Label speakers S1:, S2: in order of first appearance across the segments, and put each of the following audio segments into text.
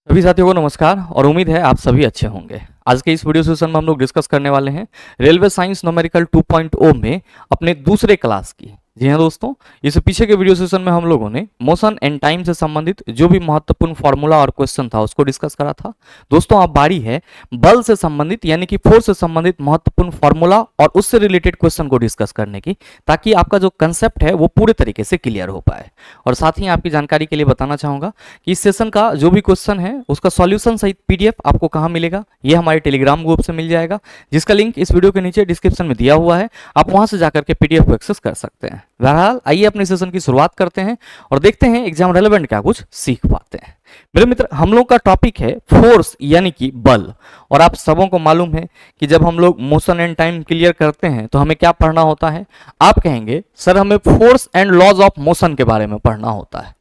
S1: सभी साथियों को नमस्कार और उम्मीद है आप सभी अच्छे होंगे। आज के इस वीडियो सेशन में हम लोग डिस्कस करने वाले हैं रेलवे साइंस न्यूमेरिकल 2.0 में अपने दूसरे क्लास की। जी हाँ दोस्तों, इस पीछे के वीडियो सेशन में हम लोगों ने मोशन एंड टाइम से संबंधित जो भी महत्वपूर्ण फॉर्मूला और क्वेश्चन था उसको डिस्कस करा था। दोस्तों अब बारी है बल से संबंधित यानी कि फोर्स से संबंधित महत्वपूर्ण फॉर्मूला और उससे रिलेटेड क्वेश्चन को डिस्कस करने की, ताकि आपका जो कंसेप्ट है वो पूरे तरीके से क्लियर हो पाए। और साथ ही आपकी जानकारी के लिए बताना चाहूंगा कि इस सेशन का जो भी क्वेश्चन है उसका सॉल्यूशन सहित पीडीएफ आपको कहाँ मिलेगा, ये हमारे टेलीग्राम ग्रुप से मिल जाएगा, जिसका लिंक इस वीडियो के नीचे डिस्क्रिप्शन में दिया हुआ है। आप वहां से जाकर के पीडीएफ को एक्सेस कर सकते हैं। बहरहाल आइए अपने सेशन की शुरुआत करते हैं और देखते हैं एग्जाम रेलेवेंट क्या कुछ सीख पाते हैं। मेरे मित्र, हम लोग का टॉपिक है फोर्स यानी कि बल। और आप सबों को मालूम है कि जब हम लोग मोशन एंड टाइम क्लियर करते हैं तो हमें क्या पढ़ना होता है। आप कहेंगे सर हमें force and laws of motion के बारे में पढ़ना होता है।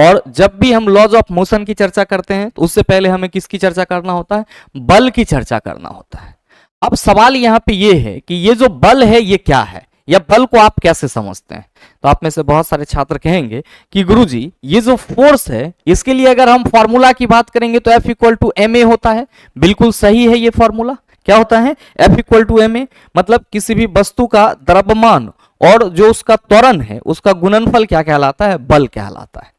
S1: और जब भी हम लॉज ऑफ मोशन की चर्चा करते हैं तो उससे पहले हमें किसकी चर्चा करना होता है? बल की चर्चा करना होता है। अब सवाल यहां पे ये है कि ये जो बल है ये क्या है, या बल को आप कैसे समझते हैं? तो आप में से बहुत सारे छात्र कहेंगे कि गुरुजी ये जो फोर्स है इसके लिए अगर हम फॉर्मूला की बात करेंगे तो F equal to M A होता है। बिल्कुल सही है, ये फॉर्मूला क्या होता है? F equal to M A, मतलब किसी भी वस्तु का द्रव्यमान और जो उसका त्वरण है उसका गुणनफल क्या कहलाता है? बल कहलाता है।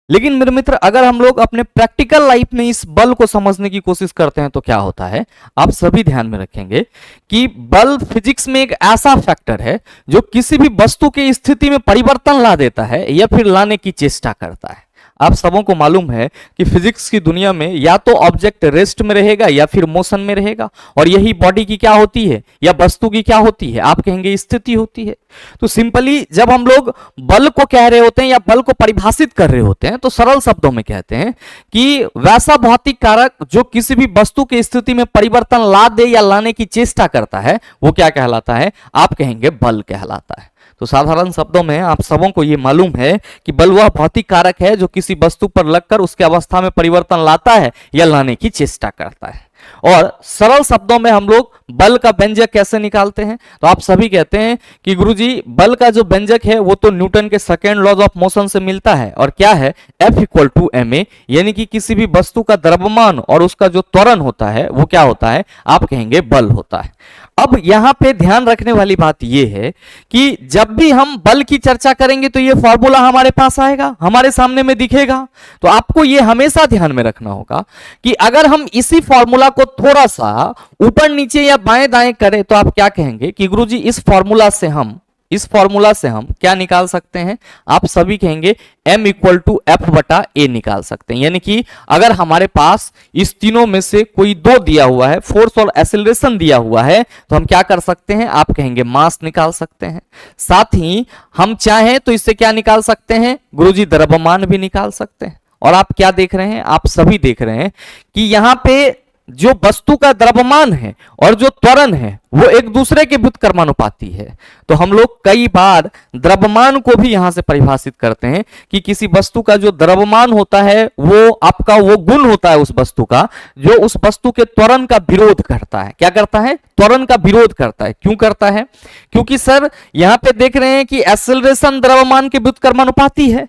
S1: लेकिन मेरे मित्र, अगर हम लोग अपने प्रैक्टिकल लाइफ में इस बल को समझने की कोशिश करते हैं तो क्या होता है? आप सभी ध्यान में रखेंगे कि बल फिजिक्स में एक ऐसा फैक्टर है जो किसी भी वस्तु की स्थिति में परिवर्तन ला देता है या फिर लाने की चेष्टा करता है। आप सबों को मालूम है कि फिजिक्स की दुनिया में या तो ऑब्जेक्ट रेस्ट में रहेगा या फिर मोशन में रहेगा, और यही बॉडी की क्या होती है या वस्तु की क्या होती है? आप कहेंगे स्थिति होती है। तो सिंपली जब हम लोग बल को कह रहे होते हैं या बल को परिभाषित कर रहे होते हैं तो सरल शब्दों में कहते हैं कि वैसा भौतिक कारक जो किसी भी वस्तु की स्थिति में परिवर्तन ला दे या लाने की चेष्टा करता है वो क्या कहलाता है? आप कहेंगे बल कहलाता है। तो साधारण शब्दों में आप सबों को यह मालूम है कि बल वह भौतिक कारक है जो किसी वस्तु पर लगकर उसके अवस्था में परिवर्तन लाता है या लाने की चेष्टा करता है। और सरल शब्दों में हम लोग बल का व्यंजक कैसे निकालते हैं? तो आप सभी कहते हैं कि गुरुजी बल का जो व्यंजक है वो तो न्यूटन के सेकेंड लॉज ऑफ मोशन से मिलता है, और क्या है? F equal to M A, यानी कि किसी भी वस्तु का द्रव्यमान और उसका जो त्वरण होता है वो क्या होता है? आप कहेंगे बल होता है। अब यहां पे ध्यान रखने वाली बात यह है कि जब भी हम बल की चर्चा करेंगे तो यह फॉर्मूला हमारे पास आएगा, हमारे सामने में दिखेगा। तो आपको यह हमेशा ध्यान में रखना होगा कि अगर हम इसी फॉर्मूला को थोड़ा सा ऊपर नीचे या बाएं दाएं करें तो आप क्या कहेंगे कि गुरुजी इस फॉर्मूला से हम क्या निकाल सकते हैं? आप सभी कहेंगे m इक्वल टू एफ बटा ए निकाल सकते हैं। यानी कि अगर हमारे पास इस तीनों में से कोई दो दिया हुआ है, फोर्स और एक्सेलरेशन दिया हुआ है, तो हम क्या कर सकते हैं? आप कहेंगे मास निकाल सकते हैं। साथ ही हम चाहें तो इससे क्या निकाल सकते हैं? गुरुजी द्रव्यमान भी निकाल सकते हैं। और आप क्या देख रहे हैं? आप सभी देख रहे हैं कि यहां पे जो वस्तु का द्रव्यमान है और जो त्वरण है वो एक दूसरे के व्युत्क्रमानुपाती है। तो हम लोग कई बार द्रव्यमान को भी यहां से परिभाषित करते हैं कि किसी वस्तु का जो द्रव्यमान होता है वो आपका वो गुण होता है उस वस्तु का जो उस वस्तु के त्वरण का विरोध करता है। क्या करता है? त्वरण का विरोध करता है। क्यों करता है? क्योंकि सर यहां पे देख रहे हैं कि एक्सेलरेशन द्रव्यमान के व्युत्क्रमानुपाती है,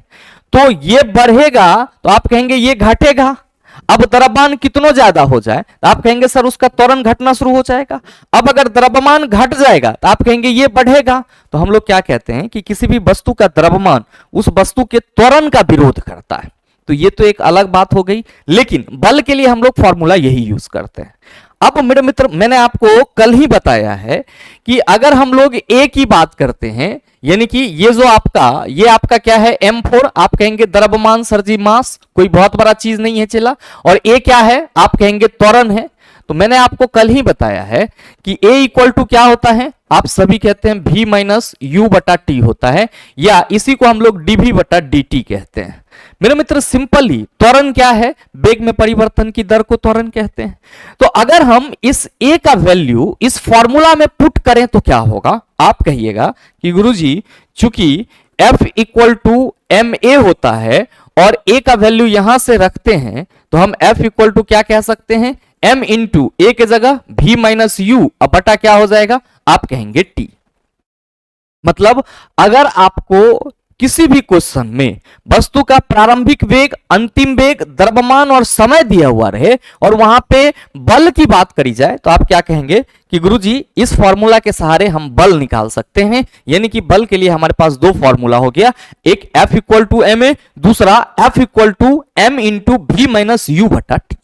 S1: तो ये बढ़ेगा तो आप कहेंगे ये घटेगा। अब द्रव्यमान कितना ज्यादा हो जाए तो आप कहेंगे सर उसका त्वरण घटना शुरू हो जाएगा। अब अगर द्रव्यमान घट जाएगा तो आप कहेंगे ये बढ़ेगा। तो हम लोग क्या कहते हैं कि किसी भी वस्तु का द्रव्यमान उस वस्तु के त्वरण का विरोध करता है। तो ये तो एक अलग बात हो गई, लेकिन बल के लिए हम लोग फॉर्मूला यही यूज करते हैं। अब मेरे मित्र, मैंने आपको कल ही बताया है कि अगर हम लोग ए की बात करते हैं, यानी कि ये आपका क्या है? M4, आप कहेंगे द्रव्यमान सर जी मास, कोई बहुत बड़ा चीज नहीं है चला। और ए क्या है? आप कहेंगे त्वरण है। तो मैंने आपको कल ही बताया है कि A इक्वल टू क्या होता है? आप सभी कहते हैं V माइनस यू बटा टी होता है, या इसी को हम लोग dV बटा dt कहते हैं। मेरे मित्र, सिंपली त्वरण क्या है? वेग में परिवर्तन की दर को त्वरण कहते हैं। तो अगर हम इस A का वैल्यू इस फॉर्मूला में पुट करें तो क्या होगा? आप कहिएगा कि गुरुजी चूंकि F equal to M A होता है और A का वैल्यू यहां से रखते हैं तो हम F इक्वल टू क्या कह सकते हैं? m इंटू ए के जगह v माइनस यू, अब बटा क्या हो जाएगा? आप कहेंगे t। मतलब अगर आपको किसी भी क्वेश्चन में वस्तु का प्रारंभिक वेग, अंतिम वेग, द्रव्यमान और समय दिया हुआ रहे और वहां पे बल की बात करी जाए तो आप क्या कहेंगे कि गुरुजी इस फॉर्मूला के सहारे हम बल निकाल सकते हैं। यानी कि बल के लिए हमारे पास दो फॉर्मूला हो गया, एक F equal to M A, दूसरा F equal to M into V minus U बटा टी।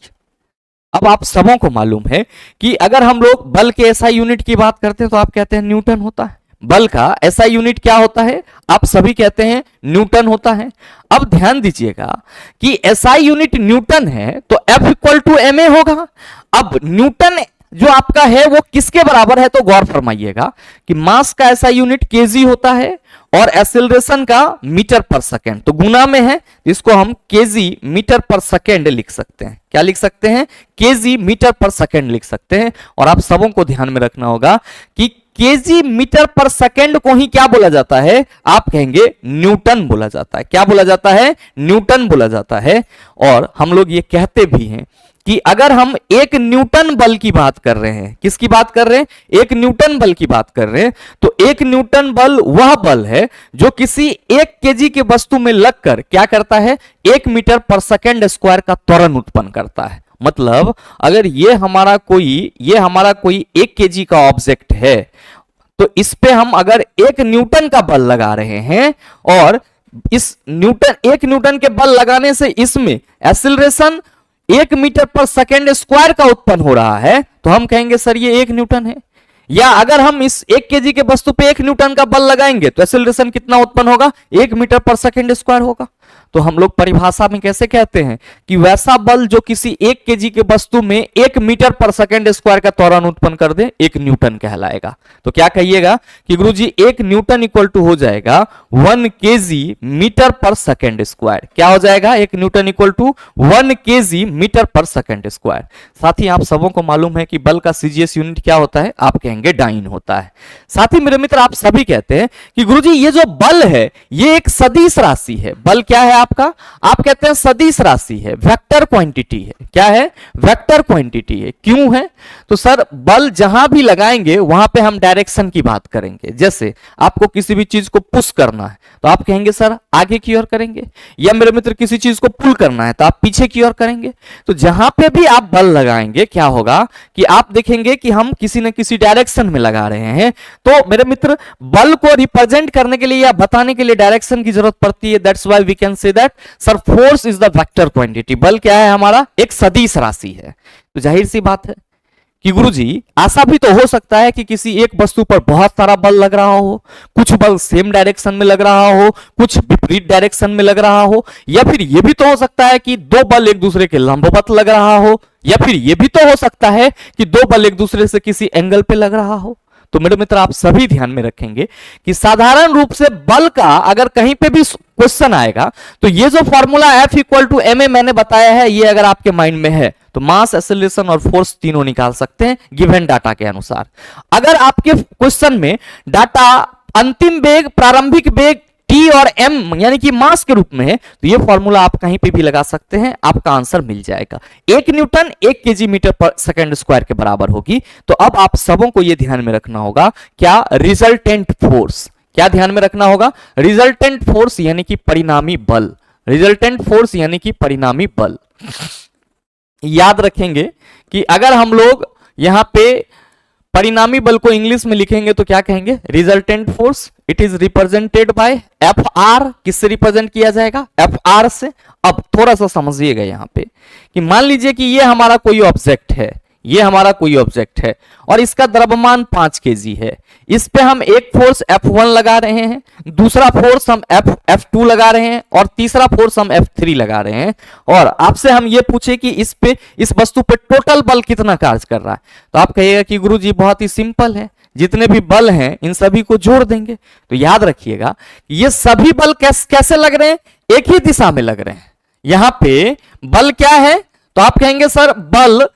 S1: अब आप सबों को मालूम है कि अगर हम लोग बल के एसआई यूनिट की बात करते हैं तो आप कहते हैं न्यूटन होता है। बल का एसआई यूनिट क्या होता है? आप सभी कहते हैं न्यूटन होता है। अब ध्यान दीजिएगा कि एसआई यूनिट न्यूटन है तो F equal to M A होगा। अब न्यूटन जो आपका है वो किसके बराबर है? तो गौर फरमाइएगा कि मास का एसआई यूनिट केजी होता है और एक्सेलरेशन का मीटर पर सेकेंड, तो गुना में है, इसको हम केजी मीटर पर सेकेंड लिख सकते हैं। क्या लिख सकते हैं? केजी मीटर पर सेकेंड लिख सकते हैं। और आप सबों को ध्यान में रखना होगा कि केजी मीटर पर सेकेंड को ही क्या बोला जाता है? आप कहेंगे न्यूटन बोला जाता है। क्या बोला जाता है? न्यूटन बोला जाता है। और हम लोग ये कहते भी हैं कि अगर हम एक न्यूटन बल की बात कर रहे हैं, किसकी बात कर रहे हैं? एक न्यूटन बल की बात कर रहे हैं, तो एक न्यूटन बल वह बल है जो किसी एक केजी के वस्तु में लगकर क्या करता है? 1 मीटर पर सेकेंड स्क्वायर का त्वरण उत्पन्न करता है। मतलब अगर ये हमारा कोई 1 केजी का ऑब्जेक्ट है तो इस पे हम अगर 1 न्यूटन का बल लगा रहे हैं और इस 1 न्यूटन के बल लगाने से इसमें एक्सीलरेशन 1 मीटर पर सेकेंड स्क्वायर का उत्पन्न हो रहा है तो हम कहेंगे सर ये 1 न्यूटन है। या अगर हम इस 1 केजी के वस्तु पे 1 न्यूटन का बल लगाएंगे तो एक्सीलरेशन कितना उत्पन्न होगा? 1 मीटर पर सेकेंड स्क्वायर होगा। तो हम लोग परिभाषा में कैसे कहते हैं कि वैसा बल जो किसी 1 केजी के वस्तु में 1 मीटर पर सेकेंड स्क्वायर का त्वरण उत्पन्न कर दे 1 न्यूटन कहलाएगा। तो क्या कहिएगा कि गुरुजी 1 न्यूटन इक्वल टू हो जाएगा 1 केजी मीटर पर सेकेंड स्क्वायर। क्या हो जाएगा? 1 Newton equal to 1 KG meter पर सेकेंड स्क्वायर। साथ ही आप सबों को मालूम है कि बल का सीजीएस यूनिट क्या होता है? आप कहेंगे डाइन होता है। साथ ही मेरे मित्र आप सभी कहते हैं कि गुरुजी ये जो बल है ये एक सदिश राशि है। बल क्या है आपका? आप कहते हैं सदिश राशि है, वेक्टर क्वांटिटी है। क्या है? वेक्टर क्वांटिटी है। क्यों है? तो सर बल जहां भी लगाएंगे वहां पे हम डायरेक्शन की बात करेंगे। जैसे आपको किसी भी चीज को पुश करना है तो आप कहेंगे सर आगे की ओर करेंगे, या मेरे मित्र किसी चीज को पुल करना है तो आप पीछे की ओर करेंगे। तो जहां पे भी आप बल लगाएंगे क्या होगा कि आप देखेंगे कि हम किसी न किसी डायरेक्शन में लगा रहे हैं। तो मेरे मित्र बल को रिप्रेजेंट करने के लिए या बताने के लिए डायरेक्शन की जरूरत पड़ती है। That's why we can say that sir force is the vector quantity. बल क्या है? हमारा एक सदिश राशि है। तो जाहिर सी बात है कि गुरुजी ऐसा भी तो हो सकता है कि किसी एक वस्तु पर बहुत सारा बल लग रहा हो, कुछ बल सेम डायरेक्शन में लग रहा हो, कुछ विपरीत डायरेक्शन में लग रहा हो, या फिर यह भी तो हो सकता है कि 2 बल एक दूसरे के लंबवत लग रहा हो, या फिर यह भी तो हो सकता है कि 2 बल एक दूसरे से किसी एंगल पे लग रहा हो। तो मेरे मित्र आप सभी ध्यान में रखेंगे कि साधारण रूप से बल का अगर कहीं पे भी क्वेश्चन आएगा तो ये जो formula F equal to M A मैंने बताया है ये अगर आपके माइंड में है तो मास, एक्सेलरेशन और फोर्स तीनों निकाल सकते हैं गिवन डाटा के अनुसार। अगर आपके क्वेश्चन में डाटा अंतिम वेग, प्रारंभिक वेग T और M यानी कि मास के रूप में है तो ये फॉर्मूला आप कहीं पे भी लगा सकते हैं, आपका आंसर मिल जाएगा। 1 न्यूटन 1 केजी मीटर पर सेकेंड स्क्वायर के बराबर होगी। तो अब आप सबों को ये ध्यान में रखना होगा, क्या? Resultant force. क्या ध्यान में रखना होगा? रिजल्टेंट फोर्स यानी कि परिणामी बल। रिजल्टेंट फोर्स यानी कि परिणामी बल। याद रखेंगे कि अगर हम लोग यहां पे परिणामी बल को इंग्लिश में लिखेंगे तो क्या कहेंगे? Resultant force. It is represented by F R. किससे रिप्रेजेंट किया जाएगा? एफ आर से। अब थोड़ा सा समझिएगा यहां पे कि मान लीजिए कि ये हमारा कोई ऑब्जेक्ट है, ये हमारा कोई ऑब्जेक्ट है और इसका द्रव्यमान 5 केजी है। इस पे हम एक फोर्स F1 लगा रहे हैं, दूसरा फोर्स हम F2 लगा रहे हैं और तीसरा फोर्स हम F3 लगा रहे हैं। और आपसे हम ये पूछे कि इस वस्तु पे टोटल बल कितना कार्य कर रहा है तो आप कहिएगा कि गुरुजी बहुत ही सिंपल है, जितने भी बल हैं इन सभी को जोड़ देंगे। तो याद रखिएगा ये सभी बल कैसे लग रहे हैं? एक ही दिशा में लग रहे हैं। यहां पे बल क्या है? तो आप कहेंगे सर बल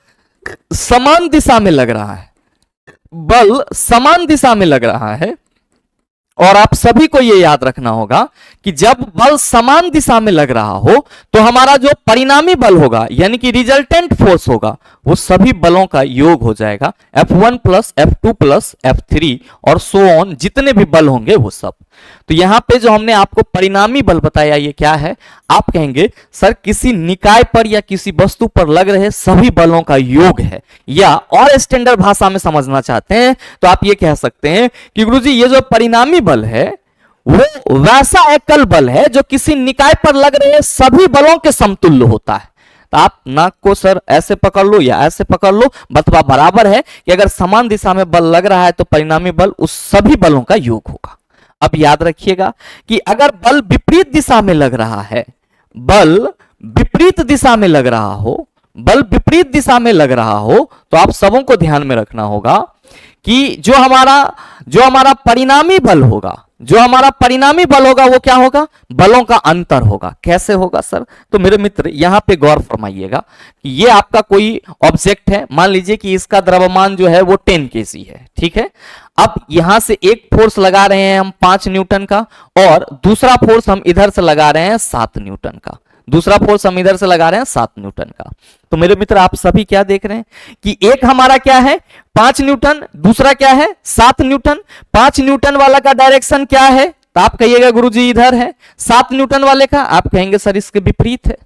S1: समान दिशा में लग रहा है। बल समान दिशा में लग रहा है। और आप सभी को यह याद रखना होगा कि जब बल समान दिशा में लग रहा हो तो हमारा जो परिणामी बल होगा यानी कि रिजल्टेंट फोर्स होगा वो सभी बलों का योग हो जाएगा F1 plus F2 plus F3 और सो ऑन, जितने भी बल होंगे वो सब। तो यहां पे जो हमने आपको परिणामी बल बताया ये क्या है, आप कहेंगे सर किसी निकाय पर या किसी वस्तु पर लग रहे सभी बलों का योग है, या और स्टैंडर्ड भाषा में समझना चाहते हैं तो आप ये कह सकते हैं कि गुरुजी ये जो परिणामी बल है वो वैसा एकल बल है जो किसी निकाय पर लग रहे सभी बलों के समतुल्य होता है। तो आप नाक को सर ऐसे पकड़ लो या ऐसे पकड़ लो, बतवा बराबर है कि अगर समान दिशा में बल लग रहा है तो परिणामी बल उस सभी बलों का योग होगा। अब याद रखिएगा कि अगर बल विपरीत दिशा में लग रहा है, बल विपरीत दिशा में लग रहा हो, बल विपरीत दिशा में लग रहा हो, तो आप सबों को ध्यान में रखना होगा कि जो हमारा परिणामी बल होगा, जो हमारा परिणामी बल होगा वो क्या होगा, बलों का अंतर होगा। कैसे होगा सर? तो मेरे मित्र यहां पे गौर फरमाइएगा कि ये आपका कोई ऑब्जेक्ट है, मान लीजिए कि इसका द्रव्यमान जो है वो 10 केजी है, ठीक है। अब यहां से एक फोर्स लगा रहे हैं हम 5 न्यूटन का, और दूसरा फोर्स हम इधर से लगा रहे हैं 7 न्यूटन का, दूसरा फोर्स हम इधर से लगा रहे हैं 7 न्यूटन का। तो मेरे मित्र आप सभी क्या देख रहे हैं कि एक हमारा क्या है 5 न्यूटन, दूसरा क्या है 7 न्यूटन। 5 न्यूटन वाला का डायरेक्शन क्या है, तो आप कहिएगा गुरुजी इधर है। 7 न्यूटन वाले का आप कहेंगे सर इसके विपरीत है।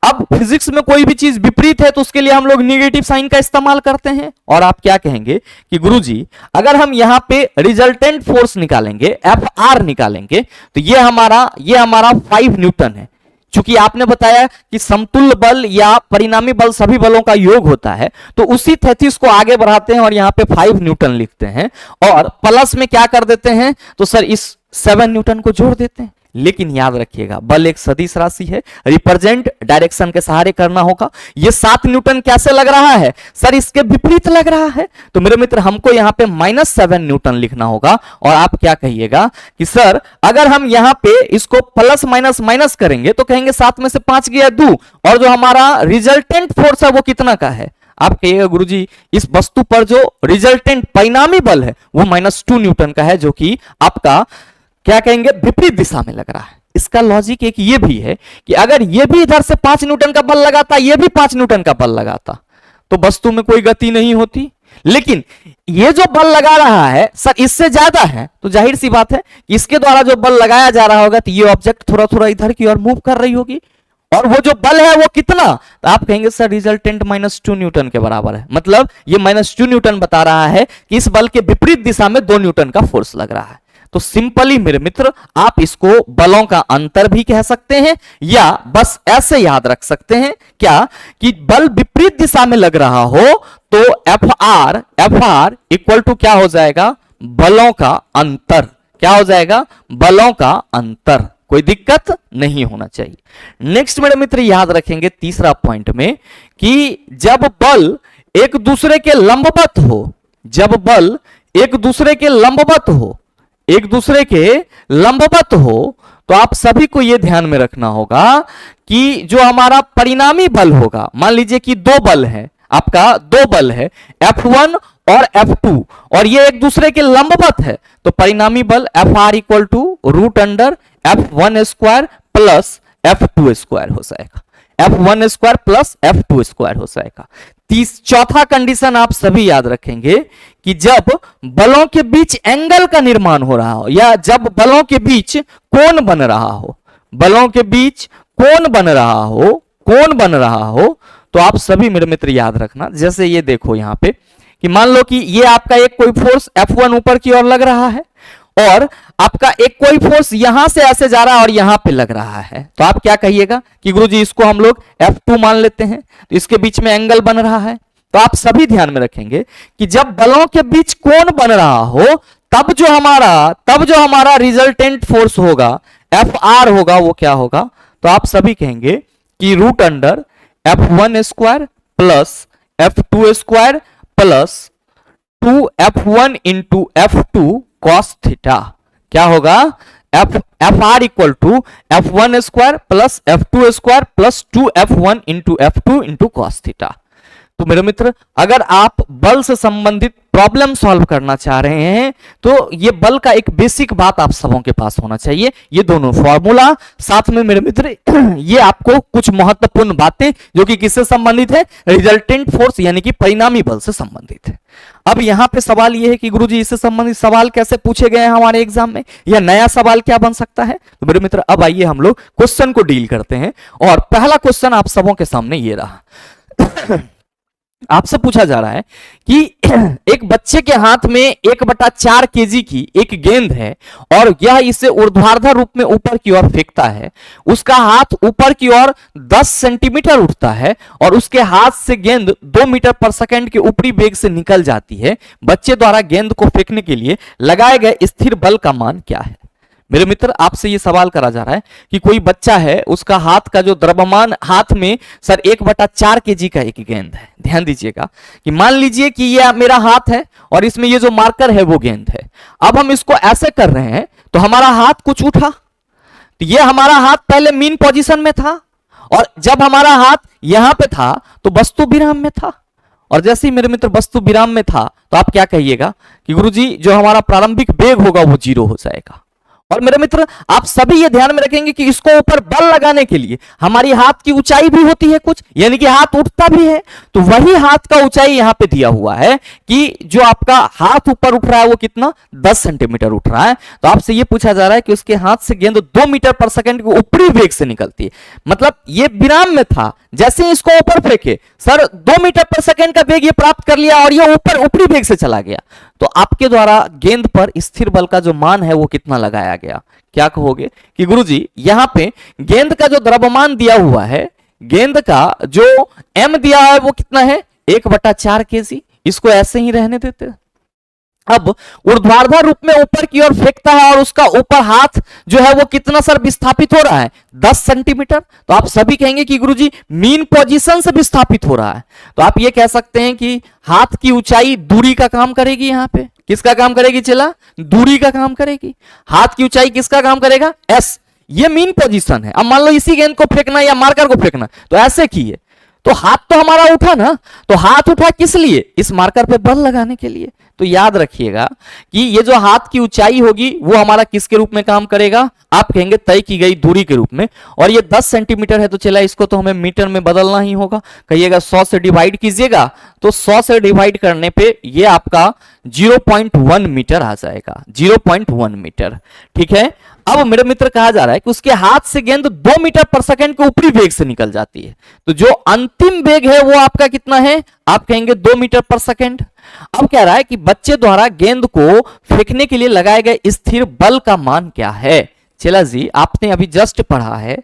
S1: अब फिजिक्स में कोई भी चीज विपरीत है तो उसके लिए हम लोग निगेटिव साइन का इस्तेमाल करते हैं। और आप क्या कहेंगे कि गुरुजी अगर हम यहां पे रिजल्टेंट फोर्स निकालेंगे, Fr निकालेंगे, तो ये हमारा 5 न्यूटन है। चूंकि आपने बताया कि समतुल्य बल या परिणामी बल सभी बलों का योग होता है, तो उसी थेसिस को आगे बढ़ाते हैं और यहां पे 5 न्यूटन लिखते हैं और प्लस में क्या कर देते हैं, तो सर इस 7 न्यूटन को जोड़ देते हैं। लेकिन याद रखिएगा बल एक सदिश राशि है, रिप्रेजेंट डायरेक्शन के सहारे करना होगा। ये 7 न्यूटन कैसे लग रहा है, सर इसके विपरीत लग रहा है। तो मेरे मित्र हमको यहां पे -7 न्यूटन लिखना होगा। और आप क्या कहिएगा कि सर अगर हम यहां पे इसको प्लस माइनस माइनस करेंगे तो कहेंगे 7 में से 5 गया 2, और जो हमारा रिजल्टेंट फोर्स है वो कितना का है। आप कहिएगा गुरुजी इस वस्तु पर जो रिजल्टेंट परिणामी बल है वो -2 न्यूटन का है, जो कि आपका क्या कहेंगे विपरीत दिशा में लग रहा है। इसका लॉजिक एक ये भी है कि अगर ये भी इधर से 5 न्यूटन का बल लगाता, ये भी 5 न्यूटन का बल लगाता, तो वस्तु में कोई गति नहीं होती। लेकिन ये जो बल लगा रहा है सर इससे ज्यादा है, तो जाहिर सी बात है कि इसके द्वारा जो बल लगाया जा रहा होगा तो ये ऑब्जेक्ट थोड़ा थोड़ा इधर की ओर मूव कर रही होगी। और वो जो बल है वो कितना, तो आप कहेंगे सर रिजल्टेंट -2 न्यूटन के बराबर है। मतलब ये -2 न्यूटन बता रहा है कि इस बल के विपरीत दिशा में 2 न्यूटन का फोर्स लग रहा है। तो सिंपली मेरे मित्र आप इसको बलों का अंतर भी कह सकते हैं, या बस ऐसे याद रख सकते हैं क्या कि बल विपरीत दिशा में लग रहा हो तो Fr इक्वल टू क्या हो जाएगा, बलों का अंतर। क्या हो जाएगा, बलों का अंतर। कोई दिक्कत नहीं होना चाहिए। नेक्स्ट मेरे मित्र याद रखेंगे तीसरा पॉइंट में कि जब बल एक दूसरे के लंबवत हो, जब बल एक दूसरे के लंबवत हो, एक दूसरे के लंबवत हो, तो आप सभी को यह ध्यान में रखना होगा कि जो हमारा परिणामी बल होगा, मान लीजिए कि 2 बल है, आपका 2 बल है F1 और F2, और ये एक दूसरे के लंबवत है, तो परिणामी बल Fr equal to √F1 square plus F2 square हो जाएगा। F1 square plus F2 square हो जाएगा। चौथा कंडीशन आप सभी याद रखेंगे कि जब बलों के बीच एंगल का निर्माण हो रहा हो, या जब बलों के बीच कोण बन रहा हो, बलों के बीच कोण बन रहा हो, कोण बन रहा हो, तो आप सभी मेरे मित्र याद रखना। जैसे ये देखो यहां पे कि मान लो कि ये आपका एक कोई फोर्स F1 ऊपर की ओर लग रहा है, और आपका एक कोई फोर्स यहां से ऐसे जा रहा है और यहां पे लग रहा है, तो आप क्या कहिएगा कि गुरुजी इसको हम लोग F2 मान लेते हैं, तो इसके बीच में एंगल बन रहा है। तो आप सभी ध्यान में रखेंगे कि जब बलों के बीच कोण बन रहा हो तब जो हमारा रिजल्टेंट फोर्स होगा Fr होगा, वो क्या होगा, तो आप सभी कहेंगे कि √F1 square plus F2 square plus 2F1 into F2 cos theta. क्या होगा, Fr equal to F1 square plus F2 square plus 2F1 into F2 into cos theta. तो मेरे मित्र, अगर आप बल से संबंधित प्रॉब्लम सॉल्व करना चाह रहे हैं तो ये बल का एक बेसिक बात आप सबों के पास होना चाहिए, ये दोनों फॉर्मूला, साथ में मेरे मित्र ये आपको कुछ महत्वपूर्ण बातें जो कि किससे संबंधित है, रिजल्टेंट फोर्स यानी कि परिणामी बल से संबंधित है। अब यहां पे सवाल ये है कि गुरुजी इससे संबंधित सवाल कैसे पूछे गए हैं हमारे एग्जाम में, या नया सवाल क्या बन सकता है। तो मेरे मित्र अब आइए हम लोग क्वेश्चन को डील करते हैं, और पहला क्वेश्चन आप सबों के सामने ये रहा। आपसे पूछा जा रहा है कि एक बच्चे के हाथ में 1/4 केजी की एक गेंद है और यह इसे ऊर्ध्वाधर रूप में ऊपर की ओर फेंकता है। उसका हाथ ऊपर की ओर 10 सेंटीमीटर उठता है और उसके हाथ से गेंद 2 मीटर पर सेकंड के ऊपरी वेग से निकल जाती है। बच्चे द्वारा गेंद को फेंकने के लिए लगाए गए स्थिर बल का मान क्या है। मेरे मित्र, आपसे ये सवाल करा जा रहा है कि कोई बच्चा है, उसका हाथ का जो द्रव्यमान, हाथ में सर 1/4 केजी का एक गेंद है। ध्यान दीजिएगा कि मान लीजिए कि ये मेरा हाथ है और इसमें ये जो मार्कर है वो गेंद है। अब हम इसको ऐसे कर रहे हैं तो हमारा हाथ कुछ उठा, तो ये हमारा हाथ पहले मीन पोजीशन में था, और जब हमारा हाथ यहां पे था तो वस्तु विराम में था। और जैसे ही मेरे मित्र वस्तु विराम में था तो आप क्या कहिएगा कि गुरुजी जो हमारा प्रारंभिक वेग होगा वो 0 हो जाएगा। और मेरे मित्र, आप सभी ये ध्यान में रखेंगे कि इसको ऊपर बल लगाने के लिए हमारी हाथ की ऊंचाई भी होती है कुछ, यानी कि हाथ उठता भी है। तो वही हाथ का ऊंचाई यहां पे दिया हुआ है कि जो आपका हाथ ऊपर उठ रहा है वो कितना, 10 सेंटीमीटर उठ रहा है। तो आपसे ये पूछा जा रहा है कि उसके हाथ से गेंद 2 मीटर पर सेकंड के ऊपरी वेग से निकलती है, मतलब ये विराम में था, जैसे ही इसको ऊपर फेंके सर 2 मीटर पर सेकंड का वेग ये प्राप्त कर लिया और ये ऊपर ऊपरी वेग से चला गया। तो आपके द्वारा गेंद पर स्थिर बल का जो मान है वो कितना लगाया गया। क्या कहोगे कि गुरुजी यहां पे गेंद का जो द्रव्यमान दिया हुआ है, गेंद का जो m दिया है वो कितना है, 1/4 केजी। इसको ऐसे ही रहने देते। अब ऊर्ध्वाधर रूप में ऊपर की ओर फेंकता है और उसका ऊपर हाथ जो है वो कितना सर विस्थापित हो रहा है, 10 सेंटीमीटर। तो आप सभी कहेंगे कि गुरुजी मीन पोजीशन से विस्थापित हो रहा है। तो आप ये कह सकते हैं कि हाथ की ऊंचाई दूरी का काम करेगी। यहां पे किसका काम करेगी चला, दूरी का काम करेगी। हाथ की ऊंचाई किसका काम करेगा, s। ये मीन पोजीशन है। अब मान लो इसी गेंद को फेंकना या मार्कर को फेंकना, तो ऐसे किए तो हाथ तो हमारा उठा ना, तो हाथ उठा किस लिए, इस मार्कर पे बल लगाने के लिए। तो याद रखिएगा कि ये जो हाथ की ऊंचाई होगी वो हमारा किसके रूप में काम करेगा, आप कहेंगे तय की गई दूरी के रूप में। और ये 10 सेंटीमीटर है तो चला इसको तो हमें मीटर में बदलना ही होगा। कहिएगा 100 से डिवाइड कीजिएगा, तो 100 से डिवाइड करने पे ये आपका 0.1 मीटर आ जाएगा, 0.1 मीटर। ठीक है। अब मेरे मित्र कहा जा रहा है कि उसके हाथ से गेंद 2 मीटर पर सेकंड के ऊपरी वेग से निकल जाती है। तो जो अंतिम वेग है वो आपका कितना है, आप कहेंगे 2 मीटर पर सेकंड। अब कह रहा है कि बच्चे द्वारा गेंद को फेंकने के लिए लगाए गए स्थिर बल का मान क्या है। चला जी, आपने अभी जस्ट पढ़ा है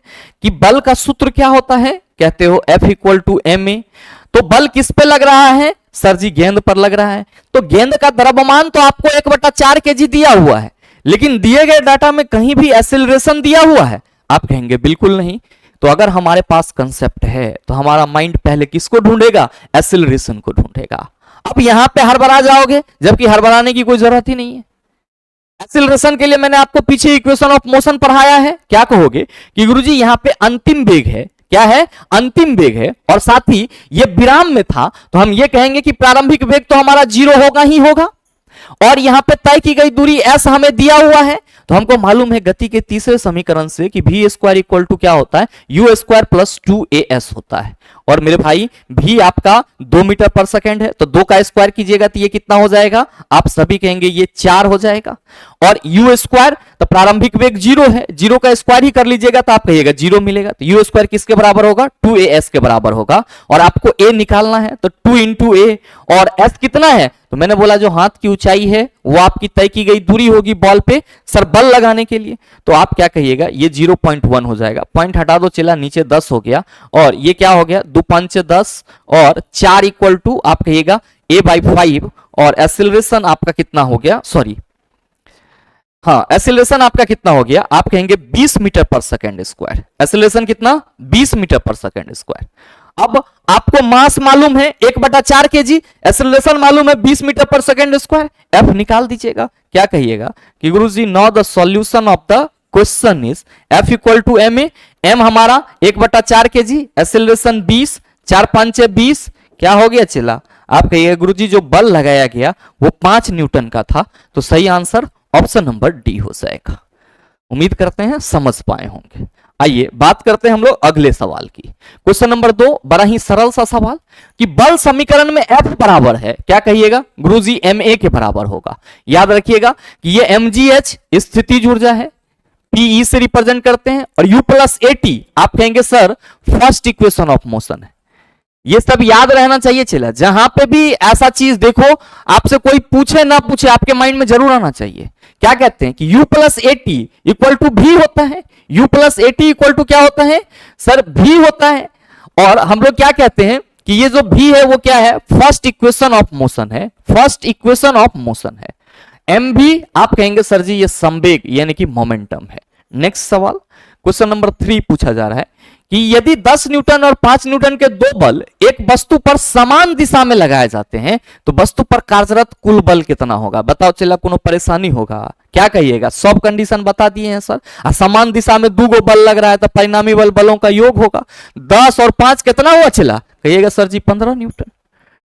S1: कि बल का सूत्र क्या होता है, कहते हो F = ma। तो बल किस पे लग रहा है सर जी, गेंद पर लग रहा है। तो गेंद का द्रव्यमान तो आपको 1/4 केजी दिया हुआ है, लेकिन दिए गए डाटा में कहीं भी एक्सेलरेशन दिया हुआ है, आप कहेंगे बिल्कुल नहीं। तो अगर हमारे पास कंसेप्ट है तो हमारा माइंड पहले किसको ढूंढेगा, एक्सेलरेशन को ढूंढेगा। अब यहां पे हड़बड़ा जाओगे, जबकि हड़बड़ाने की कोई जरूरत ही नहीं है। एक्सेलरेशन के लिए मैंने आपको पीछे इक्वेशन ऑफ मोशन पढ़ाया है। क्या कहोगे कि गुरुजी यहां पे अंतिम वेग है, क्या है, अंतिम वेग है, और साथ ही ये विराम में था, तो हम ये कहेंगे कि प्रारंभिक वेग तो हमारा 0 होगा ही होगा। और यहां पे तय की गई दूरी s हमें दिया हुआ है। तो हमको मालूम है गति के तीसरे समीकरण से कि v² = क्या होता है, u² + 2as होता है। और मेरे भाई v आपका 2 मीटर पर सेकंड है, तो 2 का स्क्वायर कीजिएगा तो ये कितना हो जाएगा, आप सभी कहेंगे ये 4 हो जाएगा। और u² तो प्रारंभिक वेग 0 है, 0 का स्क्वायर ही कर लीजिएगा तो आप कहिएगा 0 मिलेगा। तो u² किसके बराबर होगा, 2as के बराबर होगा। और आपको a निकालना है तो 2 × a, और s कितना है, तो मैंने बोला जो हाथ की ऊंचाई है वो आपकी तय की गई दूरी होगी बॉल पे सर बल लगाने के लिए। तो आप क्या कहिएगा, ये 0.1 हो जाएगा। पॉइंट हटा दो, चला नीचे 10 हो गया, और ये क्या हो गया, 2 × 5 = 10, और 4 = आप कहिएगा a/5। और एक्सेलरेशन आपका कितना हो गया, सॉरी हाँ, एक्सेलरेशन आपका कितना हो गया, आप कहेंगे 20 मीटर पर सेकंड स्क्वायर। एक्सेलरेशन कितना, 20 मीटर पर सेकंड स्क्वायर। अब आपको मास मालूम है 1/4 केजी, एक्सेलरेशन मालूम है 20 मीटर पर सेकंड स्क्वायर, एफ निकाल दीजिएगा। क्या कहिएगा कि Guruji now the solution of the question is F = ma। m हमारा 1/4 केजी, एक्सेलरेशन 20, 4 × 5 = 20, क्या हो गया चला? आप कहिएगा गुरुजी जो बल लगाया गया वो 5 न्यूटन का था, तो सही आंसर ऑप्शन नंबर डी हो जाएगा। उम्मीद करते हैं समझ पाए होंगे। आइए बात करते हैं हम लोग अगले सवाल की। क्वेश्चन नंबर 2, बड़ा ही सरल सा सवाल कि बल समीकरण में F बराबर है, क्या कहिएगा? गुरुजी ma के बराबर होगा। याद रखिएगा कि ये mgh स्थितिज ऊर्जा है, pe से रिप्रेजेंट करते हैं, और u प्लस at आप कहेंगे sir first equation of motion है। ये सब याद रहना चाहिए। चला जहां पे भी ऐसा चीज देखो, आपसे कोई पूछे ना पूछे, आपके माइंड में जरूर आना चाहिए। क्या कहते हैं कि u plus at equal to V होता है। u plus at equal to क्या होता है सर? भी होता है। और हम लोग क्या कहते हैं कि ये जो भी है वो क्या है? फर्स्ट इक्वेशन ऑफ मोशन है, फर्स्ट इक्वेशन ऑफ मोशन है। m भी आप कहेंगे सर जी ये संवेग यानी कि मोमेंटम है। नेक्स्ट सवाल, क्वेश्चन नंबर 3 पूछा जा रहा है कि यदि 10 न्यूटन और 5 न्यूटन के दो बल एक वस्तु पर समान दिशा में लगाए जाते हैं तो वस्तु पर कार्यरत कुल बल कितना होगा? बताओ चला, कोनो परेशानी होगा? क्या कहिएगा? सब कंडीशन बता दिए हैं सर। समान दिशा में दो बल लग रहा है तो परिणामी बलों का योग होगा। 10 और 5 कितना हुआ चला? कहिएगा सर जी 15 न्यूटन।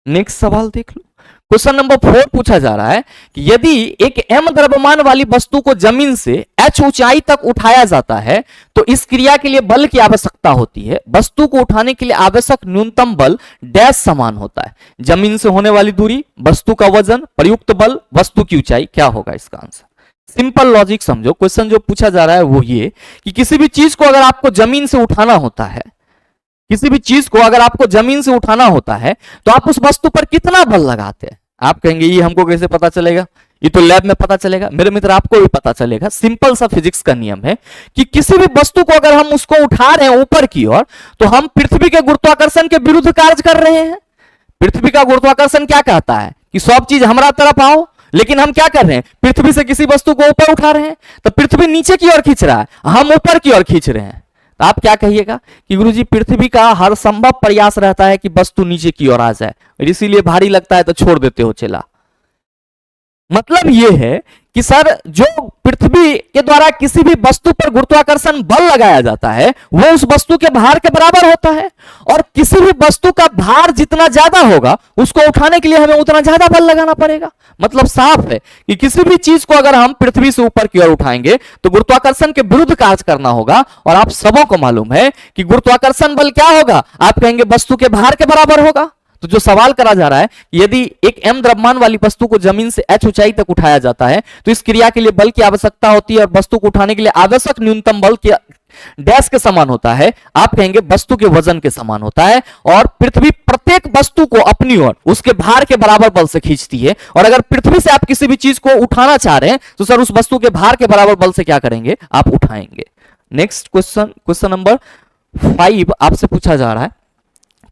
S1: नेक्स्ट सवाल देख लो, क्वेश्चन नंबर 4 पूछा जा रहा है कि यदि एक m द्रव्यमान वाली वस्तु को जमीन से h ऊंचाई तक उठाया जाता है तो इस क्रिया के लिए बल की आवश्यकता होती है। वस्तु को उठाने के लिए आवश्यक न्यूनतम बल डैश समान होता है। जमीन से होने वाली दूरी, वस्तु का वजन, प्रयुक्त बल, वस्तु की ऊंचाई। क्या होगा इसका आंसर? सिंपल लॉजिक समझो। क्वेश्चन जो पूछा जा रहा है वो ये कि किसी भी चीज को अगर आपको जमीन से उठाना होता है, किसी भी चीज को अगर आपको जमीन से उठाना होता है तो आप उस वस्तु पर कितना बल लगाते हैं? आप कहेंगे ये हमको कैसे पता चलेगा? ये तो लैब में पता चलेगा। मेरे मित्र आपको भी पता चलेगा। सिंपल सा फिजिक्स का नियम है कि किसी भी वस्तु को अगर हम उसको उठा रहे हैं ऊपर की ओर तो हम पृथ्वी के गुरुत्वाकर्षण के विरुद्ध कार्य कर रहे हैं। पृथ्वी का गुरुत्वाकर्षण क्या कहता है कि सब चीज हमारा तरफ आओ, लेकिन हम क्या कर रहे हैं? पृथ्वी से किसी वस्तु को ऊपर उठा रहे हैं तो पृथ्वी नीचे की ओर खींच रहा है, हम ऊपर की ओर खींच रहे हैं। तो आप क्या कहिएगा कि गुरुजी पृथ्वी का हर संभव प्रयास रहता है कि वस्तु नीचे की ओर आ जाए, और इसीलिए भारी लगता है तो छोड़ देते हो चला। मतलब यह है कि सर जो पृथ्वी के द्वारा किसी भी वस्तु पर गुरुत्वाकर्षण बल लगाया जाता है वो उस वस्तु के भार के बराबर होता है, और किसी भी वस्तु का भार जितना ज्यादा होगा उसको उठाने के लिए हमें उतना ज्यादा बल लगाना पड़ेगा। मतलब साफ है कि किसी भी चीज को अगर हम पृथ्वी से ऊपर की ओर उठाएंगे तो गुरुत्वाकर्षण के विरुद्ध कार्य करना होगा। और आप सबों को मालूम है कि गुरुत्वाकर्षण बल क्या होगा? आप कहेंगे वस्तु के भार के बराबर होगा। तो जो सवाल करा जा रहा है, यदि एक m द्रव्यमान वाली वस्तु को जमीन से h ऊंचाई तक उठाया जाता है तो इस क्रिया के लिए बल की आवश्यकता होती है, और वस्तु को उठाने के लिए आवश्यक न्यूनतम बल के डैश के समान होता है। आप कहेंगे वस्तु के वजन के समान होता है, और पृथ्वी प्रत्येक वस्तु को अपनी ओर उसके भार के बराबर बल से खींचती है। और अगर पृथ्वी से आप किसी भी चीज को उठाना चाह रहे हैं तो सर उस वस्तु के भार के बराबर बल से क्या करेंगे? आप उठाएंगे। नेक्स्ट क्वेश्चन, क्वेश्चन नंबर 5 आपसे पूछा जा रहा है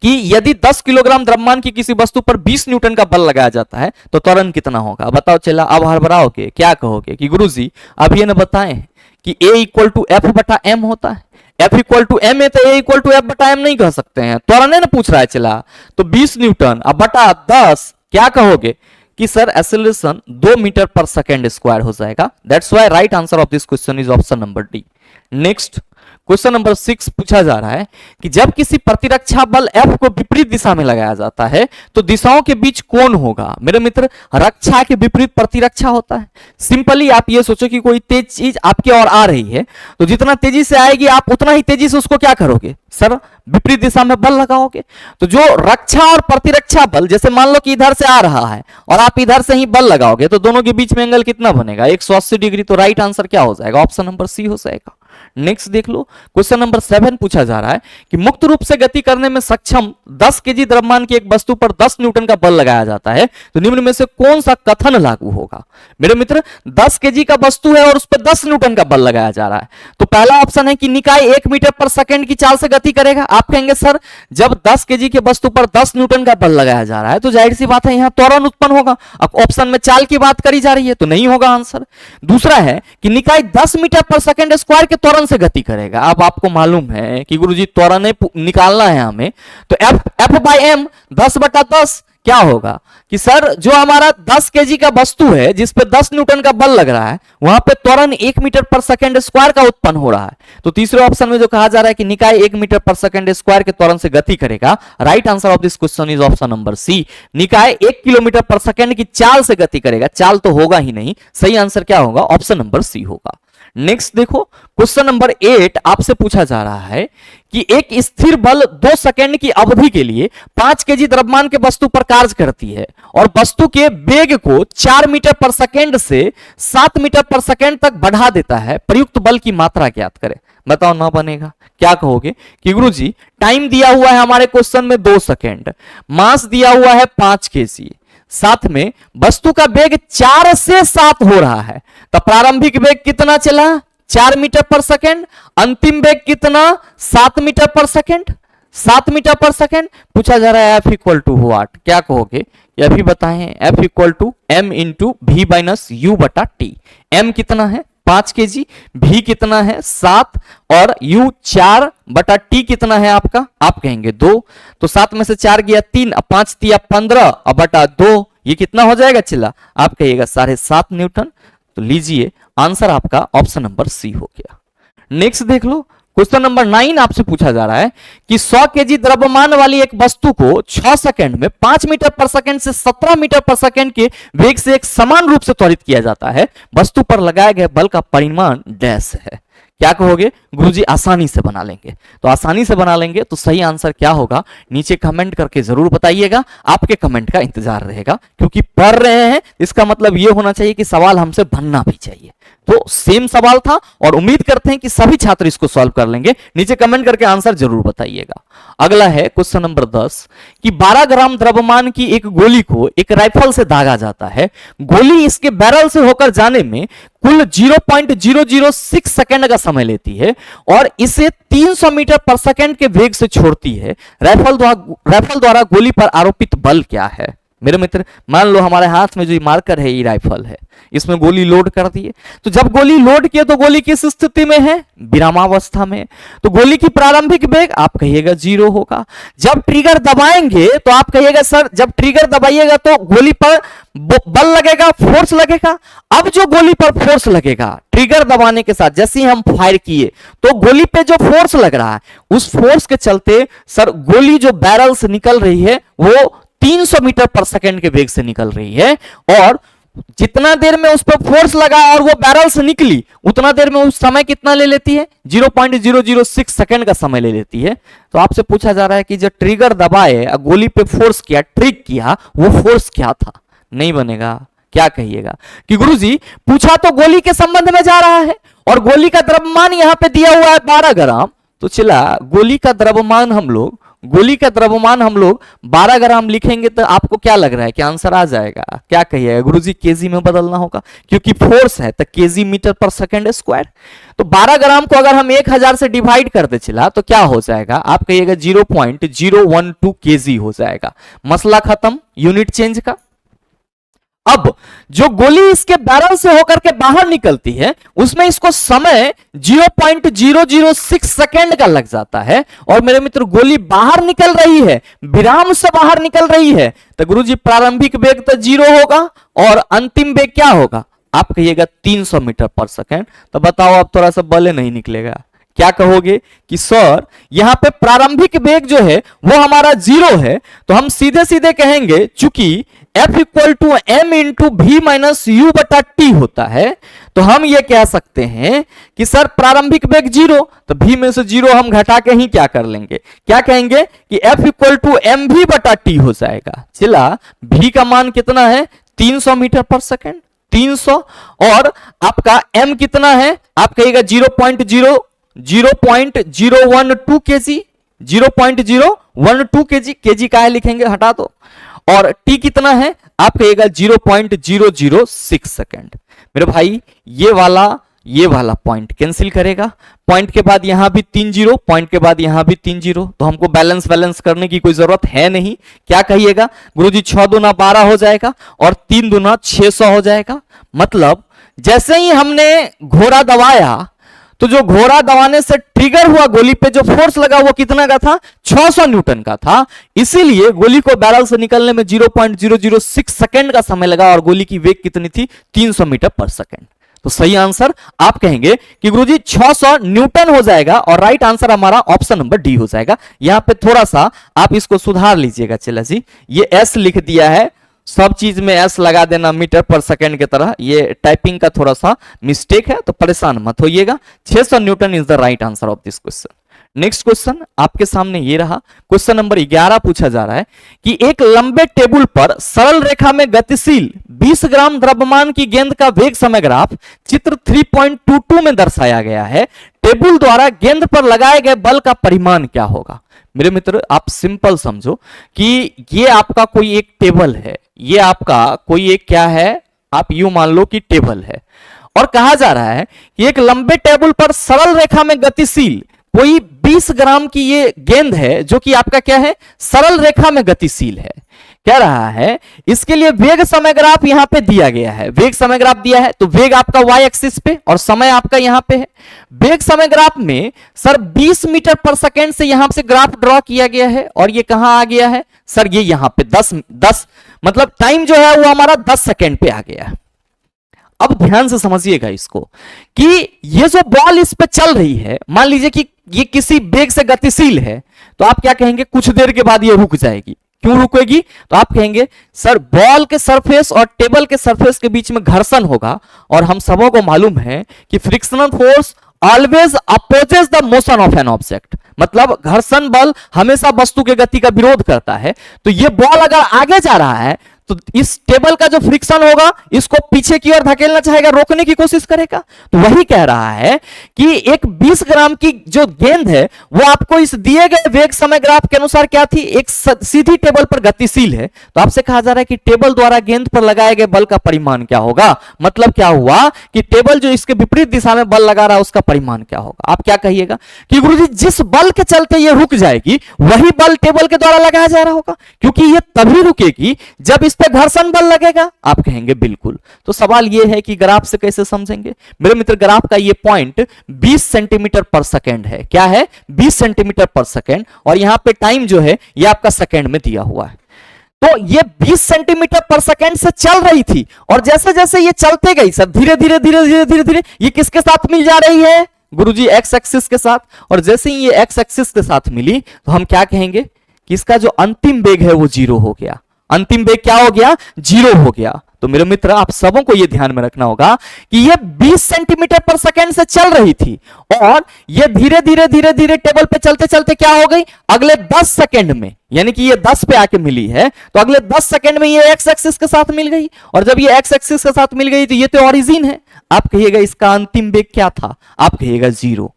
S1: कि यदि 10 किलोग्राम द्रव्यमान की किसी वस्तु पर 20 न्यूटन का बल लगाया जाता है तो त्वरण कितना होगा? बताओ चला, अब हड़बड़ाओगे? क्या कहोगे कि गुरुजी अब ये न बताएं कि A इक्वल टू एफ बटा एम होता है। F इक्वल टू एम है तो A इक्वल टू एफ बटा एम नहीं कह सकते हैं, त्वरण ने पूछ रहा है चला। तो 20 न्यूटन अब बटा 10 क्या कहोगे कि सर एक्सेलरेशन 2 मीटर पर सेकेंड स्क्वायर हो जाएगा। That's why right answer of this question is option number D. Next question number 6 पूछा जा रहा है कि जब किसी प्रतिरक्षा बल F को विपरीत दिशा में लगाया जाता है तो दिशाओं के बीच कौन होगा? मेरे मित्र रक्षा के विपरीत प्रतिरक्षा होता है। सिंपली आप ये सोचो कि कोई तेज चीज आपकी ओर आ रही है तो जितना तेजी से आएगी आप उतना ही तेजी से उसको क्या करोगे? सर विपरीत दिशा में बल लगाओगे। तो जो रक्षा और प्रतिरक्षा बल, जैसे मान लो कि इधर से आ रहा है और आप इधर से ही बल लगाओगे तो दोनों के बीच में एंगल कितना बनेगा? 180 डिग्री। तो राइट आंसर क्या हो जाएगा? ऑप्शन नंबर सी हो जाएगा। नेक्स्ट देख लो, क्वेश्चन नंबर 7 पूछा जा रहा है कि मुक्त रूप से गति करने में सक्षम 10 केजी द्रव्यमान की एक वस्तु पर 10 न्यूटन का बल लगाया जाता है तो निम्न में से कौन सा कथन लागू होगा? मेरे मित्र 10 केजी का वस्तु है और उस पर 10 न्यूटन का बल लगाया जा रहा है। तो पहला ऑप्शन है कि निकाय 1 मीटर पर सेकंड की चाल से गति करेगा। आप कहेंगे सर जब 10 केजी के वस्तु पर 10 न्यूटन का बल लगाया जा रहा है तो जाहिर सी बात है यहां त्वरण उत्पन्न होगा। अब ऑप्शन में चाल की बात करी जा रही है तो नहीं होगा आंसर। दूसरा है कि निकाय 10 मीटर पर सेकंड स्क्वायर के त्वरण त्वरण से गति करेगा। अब आपको मालूम है कि गुरुजी त्वरण निकालना है हमें, तो F बाई एम 10/10 क्या होगा कि सर जो हमारा 10 केजी का वस्तु है जिस पे 10 न्यूटन का बल लग रहा है, वहां पे त्वरण 1 मीटर पर सेकंड स्क्वायर का उत्पन्न हो रहा है। तो तीसरे ऑप्शन में जो कहा जा रहा है कि निकाय 1 मीटर पर सेकंड स्क्वायर के त्वरण से गति करेगा, right answer of this question is option number C. निकाय 1 किलोमीटर पर सेकंड की चाल से गति करेगा, चाल तो होगा ही नहीं। सही आंसर क्या होगा? ऑप्शन नंबर सी होगा। नेक्स्ट देखो, क्वेश्चन नंबर 8 आपसे पूछा जा रहा है कि एक स्थिर बल 2 सेकंड की अवधि के लिए 5 केजी द्रव्यमान के वस्तु पर कार्य करती है और वस्तु के वेग को 4 मीटर पर सेकंड से 7 मीटर पर सेकंड तक बढ़ा देता है। प्रयुक्त बल की मात्रा ज्ञात करें। बताओ ना बनेगा क्या कहोगे कि गुरुजी टाइम दिया हुआ है हमारे क्वेश्चन में 2 सेकंड, मास दिया हुआ है 5 केजी, साथ में वस्तु का वेग 4 से 7 हो रहा है। तो प्रारंभिक वेग कितना चला? 4 मीटर पर सेकंड। अंतिम वेग कितना? 7 मीटर पर सेकंड। 7 मीटर पर सेकंड पूछा जा रहा है। F equal to what? क्या कहोगे? यह भी बताएं। F equal to M into V minus U बटा टी। एम कितना है? 5 केजी, भी कितना है? 7 और u 4 बटा टी कितना है आपका? आप कहेंगे 2। तो 7 में से 4 गया 3, 5 तिया 15 और बटा 2 ये कितना हो जाएगा चिल्ला? आप कहिएगा 7.5 न्यूटन। तो लीजिए आंसर आपका ऑप्शन नंबर सी हो गया। नेक्स्ट देख लो, क्वेश्चन नंबर 9 आपसे पूछा जा रहा है कि 100 केजी द्रव्यमान वाली एक वस्तु को 6 सेकंड में 5 मीटर पर सेकंड से 17 मीटर पर सेकंड के वेग से एक समान रूप से त्वरित किया जाता है। वस्तु पर लगाए गए बल का परिमाण डैश है। क्या कहोगे? गुरुजी आसानी से बना लेंगे। तो आसानी से बना लेंगे तो सही आंसर क्या होगा? नीचे कमेंट करके जरूर बताइएगा। आपके कमेंट का इंतजार रहेगा, क्योंकि पढ़ रहे हैं इसका मतलब यह होना चाहिए कि सवाल हमसे बनना भी चाहिए। तो सेम सवाल था और उम्मीद करते हैं कि सभी छात्र इसको सॉल्व कर लेंगे। नीचे कमेंट करके आंसर जरूर बताइएगा। अगला है क्वेश्चन नंबर 10 कि 12 ग्राम द्रव्यमान की एक गोली को एक राइफल से दागा जाता है। गोली इसके बैरल से होकर जाने में कुल 0.006 सेकंड का समय लेती है और इसे 300 मीटर पर सेकंड के वेग से छोड़ती है। राइफल द्वारा गोली पर आरोपित बल क्या है? मेरे मित्र, मान लो हमारे हाथ में जो मार्कर है ये राइफल है, इसमें गोली लोड कर दिए। तो जब गोली लोड किए तो गोली किस स्थिति में है? विरामावस्था में। तो गोली की प्रारंभिक वेग आप कहिएगा 0 होगा। जब ट्रिगर दबाएंगे तो आप कहिएगा सर जब ट्रिगर दबाइएगा तो गोली पर बल लगेगा, फोर्स लगेगा। अब जो गोली पर फोर्स लगेगा ट्रिगर दबाने के साथ, जैसे ही हम फायर किए तो गोली पे जो फोर्स लग रहा है उस फोर्स के चलते सर गोली जो बैरल से निकल रही है वो 300 मीटर पर सेकंड के वेग से निकल रही है। और जितना देर में उस पर फोर्स लगा और वो बैरल से निकली उतना देर में उस समय कितना ले लेती है? 0.006 सेकंड का समय ले लेती है। तो आपसे पूछा जा रहा है कि जब ट्रिगर दबाए, गोली पे फोर्स किया, ट्रिक किया, वो फोर्स क्या था? नहीं बनेगा। क्या कहिएगा कि गुरुजी पूछा तो गोली के संबंध में जा रहा है और गोली का द्रव्यमान यहां पे दिया हुआ है 12 ग्राम। तो चला गोली का द्रव्यमान हम लोग 12 ग्राम लिखेंगे तो आपको क्या लग रहा है कि आंसर आ जाएगा? क्या कहिएगा? गुरुजी केजी में बदलना होगा, क्योंकि फोर्स है तो केजी मीटर पर सेकंड स्क्वायर। तो 12 ग्राम को अगर हम 1000 से डिवाइड कर दे चला तो क्या हो जाएगा? आप कहिएगा 0.012 केजी हो जाएगा। मसला खत्म यूनिट चेंज का। अब जो गोली इसके बैरल से होकर के बाहर निकलती है उसमें इसको समय 0.006 सेकंड का लग जाता है। और मेरे मित्र गोली बाहर निकल रही है, विराम से बाहर निकल रही है, तो गुरुजी प्रारंभिक वेग तो 0 होगा और अंतिम वेग क्या होगा? आप कहिएगा 300 मीटर पर सेकंड। तो बताओ अब थोड़ा सा बले नहीं निकलेगा। क्या कहोगे कि सर यहां पे प्रारंभिक वेग जो है वो हमारा 0 है, तो हम सीधे सीधे कहेंगे चूंकि F equal to M into V minus U बटा टी होता है, तो हम ये कह सकते हैं कि सर प्रारंभिक वेग 0, तो भी में से 0 हम घटा के ही क्या कर लेंगे? क्या कहेंगे कि F इक्वल टू एम भी बटा टी हो जाएगा। चला भी का मान कितना है? 300 मीटर पर सेकंड, 300 और आपका m कितना है? आप कहिएगा 0.012 केजी, 0.012 केजी। केजी का है लिखेंगे, हटा दो। और t कितना है? आप कहिएगा 0.006 सेकंड। मेरे भाई ये वाला पॉइंट कैंसिल करेगा। पॉइंट के बाद यहां भी 3 0, पॉइंट के बाद यहां भी 3 0, तो हमको बैलेंस करने की कोई जरूरत है नहीं। क्या कहिएगा? गुरुजी 6 दूना 12 हो जाएगा और 3 दूना 600 हो जाएगा। मतलब जैसे ही हमने घोड़ा दबाया तो जो घोड़ा दबाने से ट्रिगर हुआ गोली पे जो फोर्स लगा वो कितना का था, 600 न्यूटन का था। इसीलिए गोली को बैरल से निकलने में 0.006 सेकंड का समय लगा और गोली की वेग कितनी थी, 300 मीटर पर सेकंड। तो सही आंसर आप कहेंगे कि गुरुजी 600 न्यूटन हो जाएगा और राइट आंसर हमारा ऑप्शन नंबर डी हो जाएगा। यहां पे थोड़ा सा आप इसको सुधार लीजिएगा। चला जी, ये एस लिख दिया है, सब चीज में एस लगा देना मीटर पर सेकंड की तरह, ये टाइपिंग का थोड़ा सा मिस्टेक है, तो परेशान मत होइएगा। 600 Newton is the right answer of this question. Next question आपके सामने ये रहा, क्वेश्चन नंबर 11 पूछा जा रहा है कि एक लंबे टेबल पर सरल रेखा में गतिशील 20 ग्राम द्रव्यमान की गेंद का वेग समय ग्राफ चित्र 3.22 में दर्शाया गया है। टेबल द्वारा गेंद पर लगाए गए बल का परिमाण क्या होगा। मेरे मित्र आप सिंपल समझो कि ये आपका कोई एक टेबल है, ये आपका कोई एक क्या है, आप यूं मान लो कि टेबल है, और कहा जा रहा है कि एक लंबे टेबल पर सरल रेखा में गतिशील कोई 20 ग्राम की ये गेंद है जो कि आपका क्या है, सरल रेखा में गतिशील है। कह रहा है इसके लिए वेग समय ग्राफ यहां पे दिया गया है, वेग समय ग्राफ दिया है, तो वेग आपका y एक्सिस पे और समय आपका यहां पे है। वेग समय ग्राफ में सर 20 मीटर पर सेकेंड से यहां से ग्राफ ड्रॉ किया गया है और ये कहां आ गया है सर, ये यहां पे 10 मतलब टाइम जो है वो हमारा 10 सेकेंड पे आ गया है। अब ध्यान से समझिएगा इसको कि ये जो बॉल इस पे चल रही है, मान लीजिए कि ये किसी वेग से गतिशील है, तो आप क्या कहेंगे, कुछ देर के बाद ये रुक जाएगी। क्यों रुकेगी, तो आप कहेंगे सर बॉल के सरफेस और टेबल के सरफेस के बीच में घर्षण होगा, और हम सबों को मालूम है कि frictional force always opposes the motion of an object, मतलब घर्षण बल हमेशा वस्तु के गति का विरोध करता है। तो ये बॉल अगर आगे जा रहा है तो इस टेबल का जो फ्रिक्शन होगा इसको पीछे की ओर धकेलना चाहेगा, रोकने की कोशिश करेगा। तो वही कह रहा है कि एक 20 ग्राम की जो गेंद है वो आपको इस दिए गए वेग समय ग्राफ के अनुसार क्या थी, एक सीधी टेबल पर गतिशील है। तो आपसे कहा जा रहा है कि टेबल द्वारा गेंद पर लगाए गए बल का परिमाण क्या होगा। मतलब क्या हुआ कि टेबल जो इसके विपरीत दिशा में बल लगा रहा है उसका परिमाण क्या होगा। आप क्या कहिएगा कि गुरुजी जिस बल के चलते ये रुक जाएगी वही बल टेबल के द्वारा लगाया जा रहा होगा, क्योंकि ये तभी रुकेगी जब इस पे घर्षण बल लगेगा। आप कहेंगे बिल्कुल। तो सवाल ये है कि ग्राफ से कैसे समझेंगे। मेरे मित्र ग्राफ का ये पॉइंट 20 सेंटीमीटर पर सेकेंड है। क्या है, 20 सेंटीमीटर पर सेकेंड, और यहां पे टाइम जो है ये आपका सेकेंड में दिया हुआ है। तो ये 20 सेंटीमीटर पर सेकेंड से चल रही थी, और जैसे जैसे ये चलते गई सर धीरे धीरे धीरे धीरे धीरे धीरे ये किसके साथ मिल जा रही है गुरुजी, एक्स एक्सिस के साथ। और जैसे ही ये एक्स एक्सिस के साथ मिली तो हम क्या कहेंगे कि इसका जो अंतिम वेग है वो 0 हो गया। अंतिम वेग क्या हो गया, 0 हो गया। तो मेरे मित्र आप सबों को यह ध्यान में रखना होगा कि ये 20 सेंटीमीटर पर सेकेंड से चल रही थी, और ये धीरे धीरे धीरे धीरे टेबल पे चलते चलते क्या हो गई, अगले 10 सेकेंड में, यानी कि ये 10 पे आके मिली है, तो अगले 10 सेकेंड में ये एक्स एक्सिस के साथ मिल गई। और जब ये एक्स एक्सिस के साथ मिल गई तो ये तो ओरिजिन है। आप कहिएगा इसका अंतिम वेग क्या था, आप कहिएगा 0।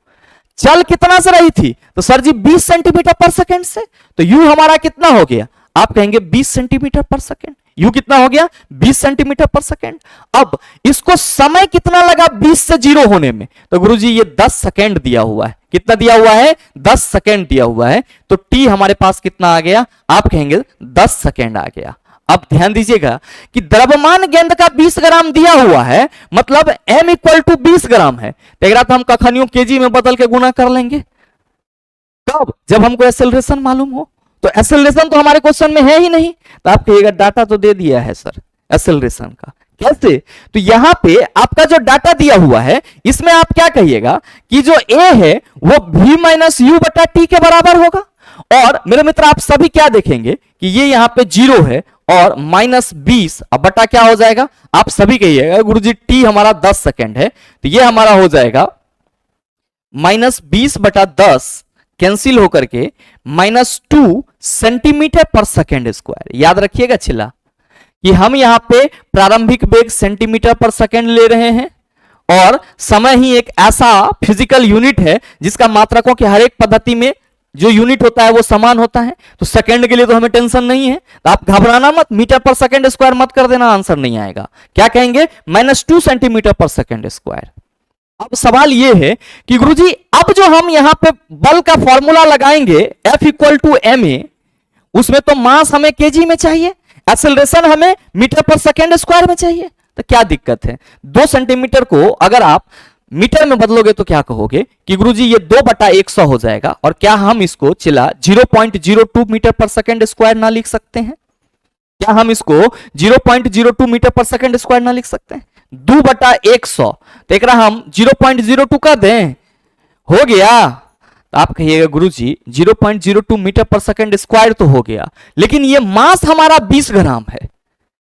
S1: चल कितना से रही थी, तो सर जी 20 सेंटीमीटर पर सेकेंड से, तो यू हमारा कितना हो गया, आप कहेंगे 20 सेंटीमीटर पर सेकेंड। यू कितना हो गया, 20 सेंटीमीटर पर सेकेंड। अब इसको समय कितना लगा 20 से 0 होने में, तो गुरुजी ये 10 सेकेंड दिया हुआ है। कितना दिया हुआ है, 10 सेकेंड दिया हुआ है। तो टी हमारे पास कितना आ गया, आप कहेंगे 10 सेकेंड आ गया। अब ध्यान दीजिएगा कि द्रव्यमान गेंद का 20 ग्राम दिया हुआ है, मतलब m इक्वल टू 20 ग्राम है। तो हम कखनियों केजी में बदल के गुना कर लेंगे। कब, जब हमको एक्सेलरेशन मालूम हो। तो एक्सेलरेशन तो हमारे क्वेश्चन में है ही नहीं, तो आप कहिएगा डाटा तो दे दिया है सर एक्सेलरेशन का, कैसे, तो यहां पे आपका जो डाटा दिया हुआ है इसमें आप क्या कहिएगा कि जो a है वो v माइनस यू बटा टी के बराबर होगा। और मेरे मित्र आप सभी क्या देखेंगे कि ये यहां पे 0 है और -20, अब बटा क्या हो जाएगा, आप सभी कहिएगा गुरुजी टी हमारा 10 सेकेंड है, तो ये हमारा हो जाएगा -20 बटा 10 कैंसिल होकर के -2 सेंटीमीटर पर सेकेंड स्क्वायर। याद रखिएगा छिला कि हम यहां पे प्रारंभिक वेग सेंटीमीटर पर सेकेंड ले रहे हैं, और समय ही एक ऐसा फिजिकल यूनिट है जिसका मात्रकों के हर एक पद्धति में जो यूनिट होता है वो समान होता है। तो सेकंड के लिए तो हमें टेंशन नहीं है, तो आप घबराना मत, मीटर पर सेकंड स्क्वायर मत कर देना, आंसर नहीं आएगा। क्या कहेंगे, -2 सेंटीमीटर पर सेकंड स्क्वायर। अब सवाल ये है कि गुरुजी अब जो हम यहां पे बल का फॉर्मूला लगाएंगे F इक्वल टू ma, उसमें तो मास हमें केजी में चाहिए, एक्सेलरेशन हमें मीटर पर सेकंड स्क्वायर में चाहिए। तो क्या दिक्कत है, 2 सेंटीमीटर को अगर आप मीटर में बदलोगे तो क्या कहोगे कि गुरुजी ये 2/100 हो जाएगा, और क्या हम इसको चिला 0.02 मीटर पर सेकंड स्क्वायर ना लिख सकते हैं? क्या हम इसको 0.02 मीटर पर सेकंड स्क्वायर ना लिख सकते हैं? 2/100 तो एक हम 0.02 का दें, हो गया। तो आप कहिएगा गुरुजी 0.02 मीटर पर सेकंड स्क्वायर तो हो गया, लेकिन ये मास हमारा 20 ग्राम है,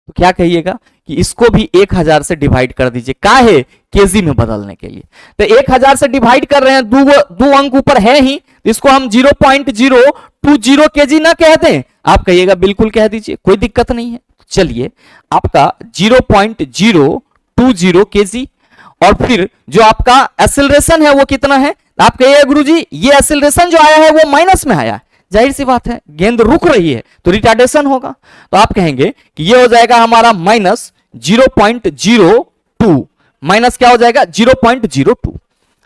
S1: तो क्या कहिएगा कि इसको भी 1000 से डिवाइड कर दीजिए, काहे? केजी में बदलने के लिए। तो 1000 से डिवाइड कर रहे हैं, दो अंक ऊपर है ही, इसको हम 0.020 केजी ना कह दें? आप कहिएगा बिल्कुल कह दीजिए, कोई दिक्कत नहीं है। चलिए आपका 0.020 केजी, और फिर जो आपका एक्सेलरेशन है वो कितना है? आप कहिए गुरुजी ये एक्सेलरेशन जो आया है वो माइनस में आया है, जाहिर सी बात है गेंद रुक रही है तो रिटार्डेशन होगा, तो आप कहेंगे कि ये हो जाएगा हमारा -0.02, माइनस क्या हो जाएगा 0.02।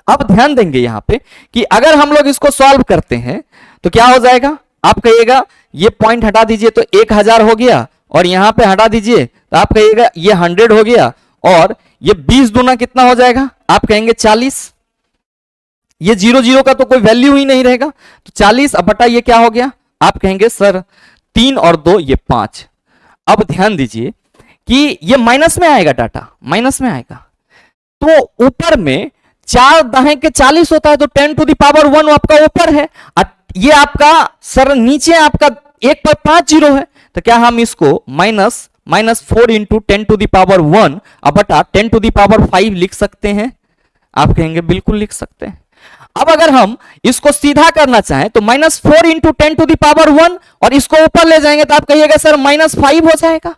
S1: अब ध्यान देंगे यहां पे कि अगर हम लोग इसको सॉल्व करते हैं तो क्या हो जाएगा? आप कहिएगा ये पॉइंट हटा दीजिए तो 1000 हो गया, और यहां पे हटा दीजिए तो आप कहिएगा ये 100 हो गया, और ये 20 दूना कितना हो जाएगा? आप कहेंगे 40। ये 0 का तो कोई वैल्यू ही नहीं रहेगा, तो 40 अब बटा ये क्या हो गया? आप कहेंगे सर 3 और 2 ये 5। अब ध्यान दीजिए कि ये माइनस में आएगा, डाटा माइनस में आएगा, तो ऊपर में 4 दाएं के 40 होता है, तो 10⁻1 आपका ऊपर है, ये आपका सर नीचे आपका 1 पर 5 जीरो है, तो क्या हम इसको -4 इंटू 10⁻1 अब बटा 10⁵ लिख सकते हैं? आप कहेंगे बिल्कुल लिख सकते हैं। अब अगर हम इसको सीधा करना चाहें तो -4 इंटू 10⁻1 और इसको ऊपर ले जाएंगे तो आप कहिएगा सर -5 हो जाएगा।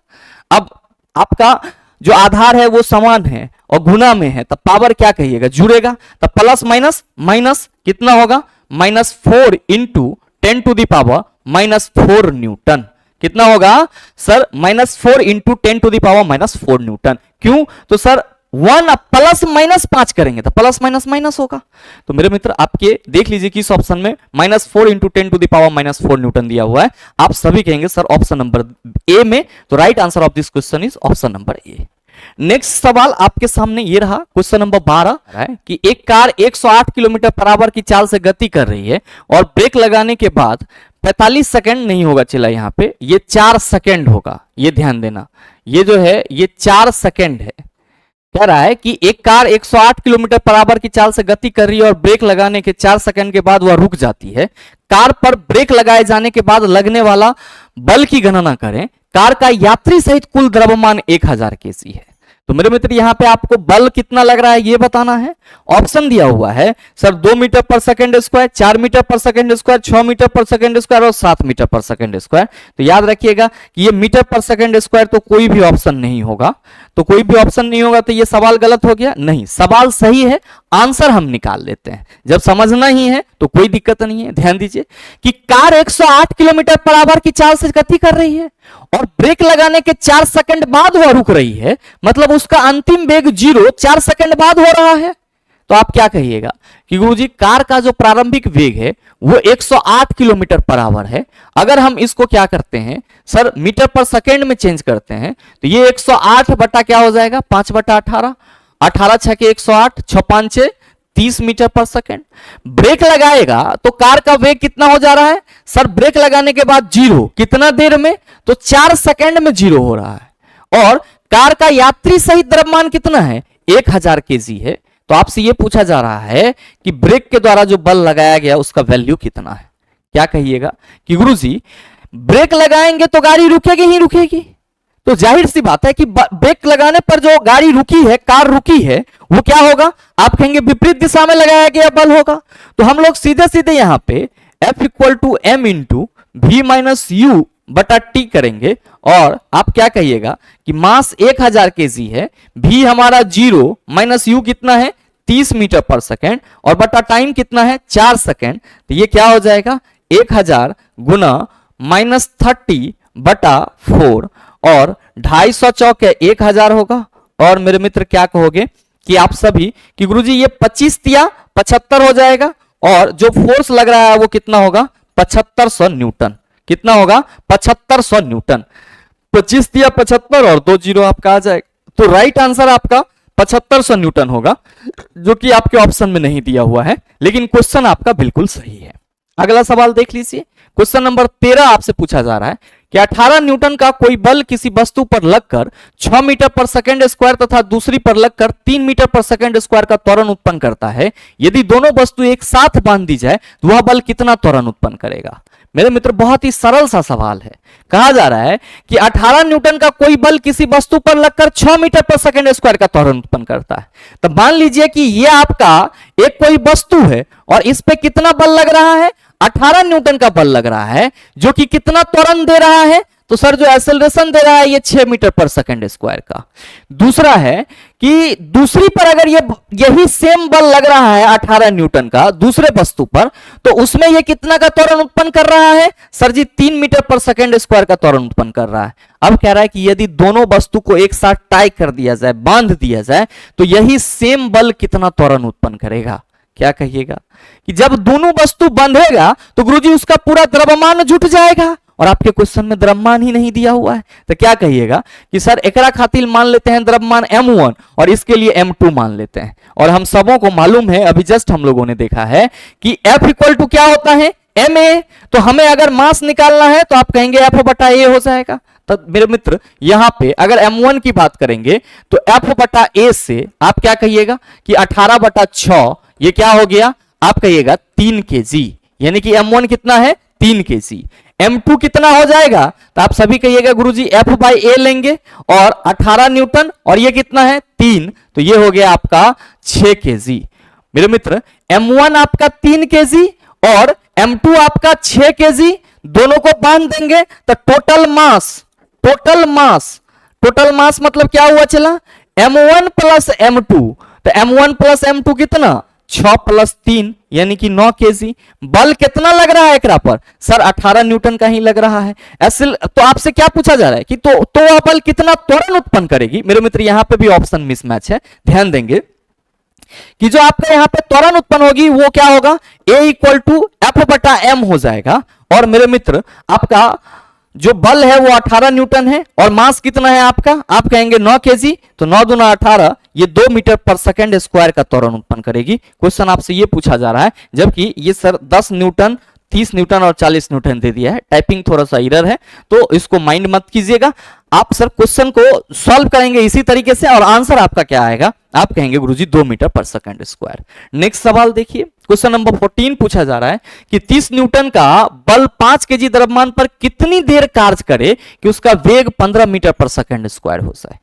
S1: अब आपका जो आधार है वो समान है और गुना में है, तब पावर क्या कहिएगा? जुड़ेगा, तब प्लस माइनस माइनस कितना होगा? -4 इंटू 10⁻⁻4 न्यूटन। कितना होगा सर? -4 into 10⁻⁻4 Newton. क्यों? तो सर 1 प्लस माइनस 5 करेंगे तो प्लस माइनस माइनस होगा। तो मेरे मित्र आपके देख लीजिए कि इस ऑप्शन में -4 इंटू 10⁻⁻4 न्यूटन दिया हुआ है। आप सभी कहेंगे सर ऑप्शन नंबर ए में, तो right answer of this question is option number A. Next सवाल आपके सामने ये रहा, क्वेश्चन नंबर 12 है कि एक कार 108 किलोमीटर पर आवर की चाल से गति कर रही है और ब्रेक लगाने के बाद 45 सेकंड नहीं होगा चला, यहाँ पे ये 4 सेकंड होगा। ये ध्यान देना, ये जो है ये 4 सेकंड है। कह रहा है कि एक कार 108 किलोमीटर पर आवर की चाल से गति कर रही है और ब्रेक लगाने के 4 सेकंड के बाद वह रुक जाती है। कार पर ब्रेक लगाए जाने के बाद लगने वाला बल की गणना करें। कार का यात्री सहित कुल द्रव्यमान 1000 केजी है। तो मेरे मित्र यहाँ पे आपको बल कितना लग रहा है ये बताना है। ऑप्शन दिया हुआ है सर 2 मीटर पर सेकंड स्क्वायर, 4 मीटर पर सेकंड स्क्वायर, 6 मीटर पर सेकंड स्क्वायर और 7 मीटर पर सेकंड स्क्वायर। तो याद रखिएगा कि ये मीटर पर सेकंड स्क्वायर तो कोई भी ऑप्शन नहीं होगा, तो कोई भी ऑप्शन नहीं होगा तो ये सवाल गलत हो गया। नहीं, सवाल सही है, आंसर हम निकाल लेते हैं। जब समझना ही है तो कोई दिक्कत नहीं है। ध्यान दीजिए कि कार 108 किलोमीटर पर आवर की चाल से गति कर रही है और ब्रेक लगाने के 4 सेकंड बाद वह रुक रही है, मतलब उसका अंतिम वेग 0 4 सेकंड बाद हो रहा है। तो आप क्या कहिएगा कि गुरुजी कार का जो प्रारंभिक वेग है वो 108 किलोमीटर पर आवर है। अगर हम इसको क्या करते हैं सर मीटर पर सेकंड में चेंज करते हैं तो ये 108 बटा क्या हो जाएगा 5/18, 18 6 के 108, 6 5 6 30 मीटर पर सेकंड। ब्रेक लगाएगा तो कार का वेग कितना हो जा रहा है सर? ब्रेक लगाने के बाद 0 कितना देर में? तो 4 सेकंड में 0 हो रहा है। और कार का यात्री सहित द्रव्यमान कितना है? 1000 केजी है। तो आपसे यह पूछा जा रहा है कि ब्रेक के द्वारा जो बल लगाया गया उसका वैल्यू कितना है। क्या कहिएगा कि गुरुजी ब्रेक लगाएंगे तो गाड़ी रुकेगी ही रुकेगी। तो जाहिर सी बात है कि ब्रेक लगाने पर जो गाड़ी रुकी है, कार रुकी है, वो क्या होगा? आप कहेंगे विपरीत दिशा में लगाया गया बल होगा। तो हम लोग सीधे सीधे यहां पे F = m into v minus u बटा टी करेंगे और आप क्या कहिएगा कि मास 1000 केजी है, v हमारा 0 माइनस u कितना है 30 मीटर पर सेकेंड और बटा टाइम कितना है 4 सेकेंड। तो ये क्या हो जाएगा 1000 गुना -30 बटा 4 और 250 चौके 1000 होगा। और मेरे मित्र क्या कहोगे कि आप सभी कि गुरुजी ये 25 तिया 75 हो जाएगा और जो फोर्स लग रहा है वो कितना होगा 7500 न्यूटन। कितना होगा 7500 न्यूटन। 25 तिया 75 और 2 जीरो आपका आ जाएगा। तो राइट आंसर आपका 7500 न्यूटन होगा, जो कि आपके ऑप्शन में नहीं दिया हुआ है, लेकिन क्वेश्चन आपका बिल्कुल सही है। अगला सवाल देख लीजिए, क्वेश्चन नंबर 13 आपसे पूछा जा रहा है कि 18 न्यूटन का कोई बल किसी वस्तु पर लगकर 6 मीटर पर सेकंड स्क्वायर तथा दूसरी पर लगकर 3 मीटर पर सेकंड स्क्वायर का त्वरण उत्पन्न करता है। यदि दोनों वस्तु एक साथ बांध दी जाए तो वह बल कितना त्वरण उत्पन्न करेगा? मेरे मित्र, बहुत ही सरल सा सवाल है। कहा जा रहा है कि 18 न्यूटन का कोई बल किसी वस्तु पर लगकर 6 मीटर पर सेकंड स्क्वायर का त्वरण उत्पन्न करता है। तो मान लीजिए कि यह आपका एक कोई वस्तु है और इस पे कितना बल लग रहा है? 18 न्यूटन का बल लग रहा है, जो कि कितना त्वरण दे रहा है? तो सर जो एक्सेलरेशन दे रहा है ये 6 मीटर पर सेकंड स्क्वायर का। दूसरा है कि दूसरी पर अगर यही सेम बल लग रहा है 18 न्यूटन का दूसरे वस्तु पर, तो उसमें ये कितना का त्वरण उत्पन्न कर रहा है? सर जी 3 मीटर पर सेकंड स्क्वायर का त्वरण उत्पन्न कर रहा है। अब कह रहा है कि यदि दोनों वस्तु को एक साथ टाई कर दिया जाए, बांध दिया जाए, तो यही सेम बल कितना त्वरण उत्पन्न करेगा? क्या कहिएगा कि जब दोनों वस्तु बंधेगा तो गुरुजी उसका पूरा द्रव्यमान जुट जाएगा, और आपके क्वेश्चन में द्रव्यमान ही नहीं दिया हुआ है। तो क्या कहिएगा कि सर एकरा खातिर मान लेते हैं द्रव्यमान m1 और इसके लिए m2 मान लेते हैं। और हम सबों को मालूम है, अभी जस्ट हम लोगों ने देखा है कि F इक्वल टू क्या होता है? ma। तो हमें अगर मास निकालना है तो आप कहेंगे F बटा a हो जाएगा। तो मेरे मित्र यहां पे अगर m1 की बात करेंगे तो F बटा a से आप क्या कहिएगा कि 18 बटा 6, ये क्या हो गया? आप कहिएगा 3 kg, यानी कि m1 कितना है? 3 kg। m2 कितना हो जाएगा? तो आप सभी कहिएगा गुरुजी F बाई a लेंगे, और 18 न्यूटन और ये कितना है? 3, तो ये हो गया आपका 6 kg। मेरे मित्र m1 आपका 3 kg और m2 आपका 6 kg, दोनों को बांध देंगे तो टोटल मास मतलब क्या हुआ चला? m1 plus m2। तो m1 प्लस m2 कितना? 6 प्लस 3 यानी कि 9 kg। बल कितना लग रहा है एकरा पर? सर 18 न्यूटन का ही लग रहा है। ऐसे तो आपसे क्या पूछा जा रहा है कि तो वह बल कितना त्वरण उत्पन्न करेगी? मेरे मित्र यहां पे भी ऑप्शन मिसमैच है, ध्यान देंगे कि जो आपका यहां पे त्वरण उत्पन्न होगी वो क्या होगा? A इक्वल टू F बटा m हो जाएगा। और मेरे मित्र आपका जो बल है वो 18 न्यूटन है और मास कितना है आपका? आप कहेंगे 9 kg, तो 9 दूना 18, ये 2 मीटर पर सेकंड स्क्वायर का त्वरण उत्पन्न करेगी। क्वेश्चन आपसे ये पूछा जा रहा है, जबकि ये सर 10 न्यूटन, 30 न्यूटन और 40 न्यूटन दे दिया है। टाइपिंग थोड़ा सा एरर है, तो इसको माइंड मत कीजिएगा। आप सर क्वेश्चन को सॉल्व करेंगे इसी तरीके से, और आंसर आपका क्या आएगा? आप कहेंगे गुरुजी 2 मीटर पर सेकंड स्क्वायर। नेक्स्ट सवाल देखिए, क्वेश्चन नंबर 14 पूछा जा रहा है कि 30 न्यूटन का बल 5 kg द्रव्यमान पर कितनी देर कार्य करे कि उसका वेग 15 मीटर पर सेकंड स्क्वायर हो जाए?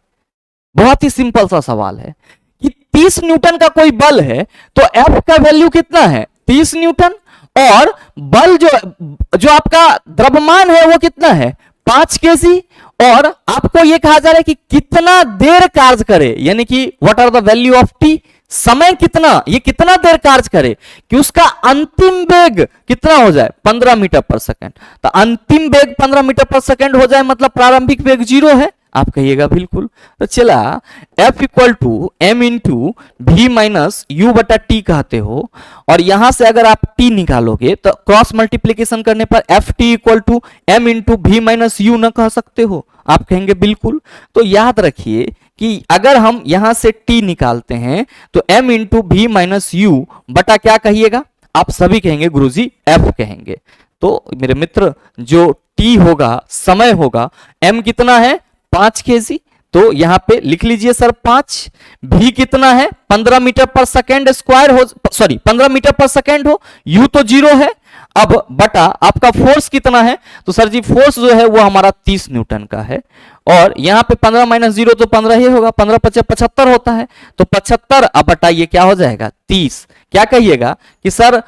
S1: बहुत ही सिंपल सा सवाल है कि 30 न्यूटन का कोई बल है तो F का वैल्यू कितना है? 30 न्यूटन, और बल जो आपका द्रव्यमान है वो कितना है? 5 kg। और आपको ये कहा जा रहा है कि कितना देर कार्य करे, यानी कि what are the value of T, समय कितना, ये कितना देर कार्य करे कि उसका अंतिम वेग कितना हो जाए? 15 मीटर पर सेकंड। तो अंतिम वेग 15 मीटर पर सेकंड हो जाए मतलब प्रारंभिक वेग 0 है। आप कहिएगा बिल्कुल। तो चला F equal to m into V minus U बटा टी कहते हो, और यहां से अगर आप t निकालोगे तो क्रॉस मल्टीप्लीकेशन करने पर F T equal to m into V minus U न कह सकते हो? आप कहेंगे बिल्कुल। तो याद रखिए कि अगर हम यहां से t निकालते हैं तो m into V minus U बटा क्या कहिएगा? आप सभी कहेंगे गुरुजी f कहेंगे। तो मेरे मित्र जो t होगा, समय होगा, m कितना है? 5 kg। तो यहां पे लिख लीजिए सर 5। भी कितना है? 15 मीटर पर सेकेंड स्क्वायर हो, सॉरी 15 मीटर पर सेकेंड हो, u तो 0 है। अब बटा आपका फोर्स कितना है? तो सर जी फोर्स जो है वो हमारा 30 न्यूटन का है, और यहां पे 15 माइनस 0 तो 15 ही होगा, 15 × 5 = 75 होता है। तो 75 अब बटा ये क्या हो जाएगा? 30। क्या कहिएगा कि सर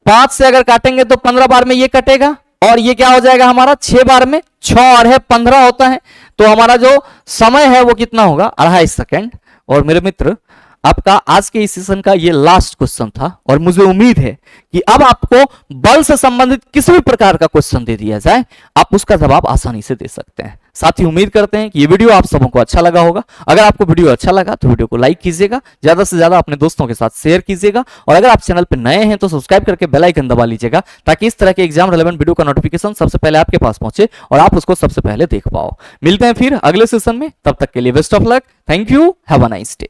S1: 5 से अगर काटेंगे तो 15 बार में ये कटेगा, और ये क्या हो जाएगा हमारा? 6 बार में, 6 और है 15 होता है। तो हमारा जो समय है वो कितना होगा? 2.5 सेकंड। और मेरे मित्र आपका आज के इस सेशन का ये लास्ट क्वेश्चन था, और मुझे उम्मीद है कि अब आपको बल से संबंधित किसी भी प्रकार का क्वेश्चन दे दिया जाए, आप उसका जवाब आसानी से दे सकते हैं। साथ ही उम्मीद करते हैं कि ये वीडियो आप सबों को अच्छा लगा होगा। अगर आपको वीडियो अच्छा लगा तो वीडियो को लाइक कीजिएगा, ज्यादा से ज्यादा अपने दोस्तों के साथ शेयर कीजिएगा, और अगर आप चैनल पर नए हैं तो सब्सक्राइब करके बेल आइकन दबा लीजिएगा, ताकि इस तरह के एग्जाम रिलेवेंट वीडियो का नोटिफिकेशन सबसे पहले आपके पास पहुंचे और आप उसको सबसे पहले देख पाओ। मिलते हैं फिर अगले सेशन में, तब तक के लिए best of luck. Thank you, have a nice day.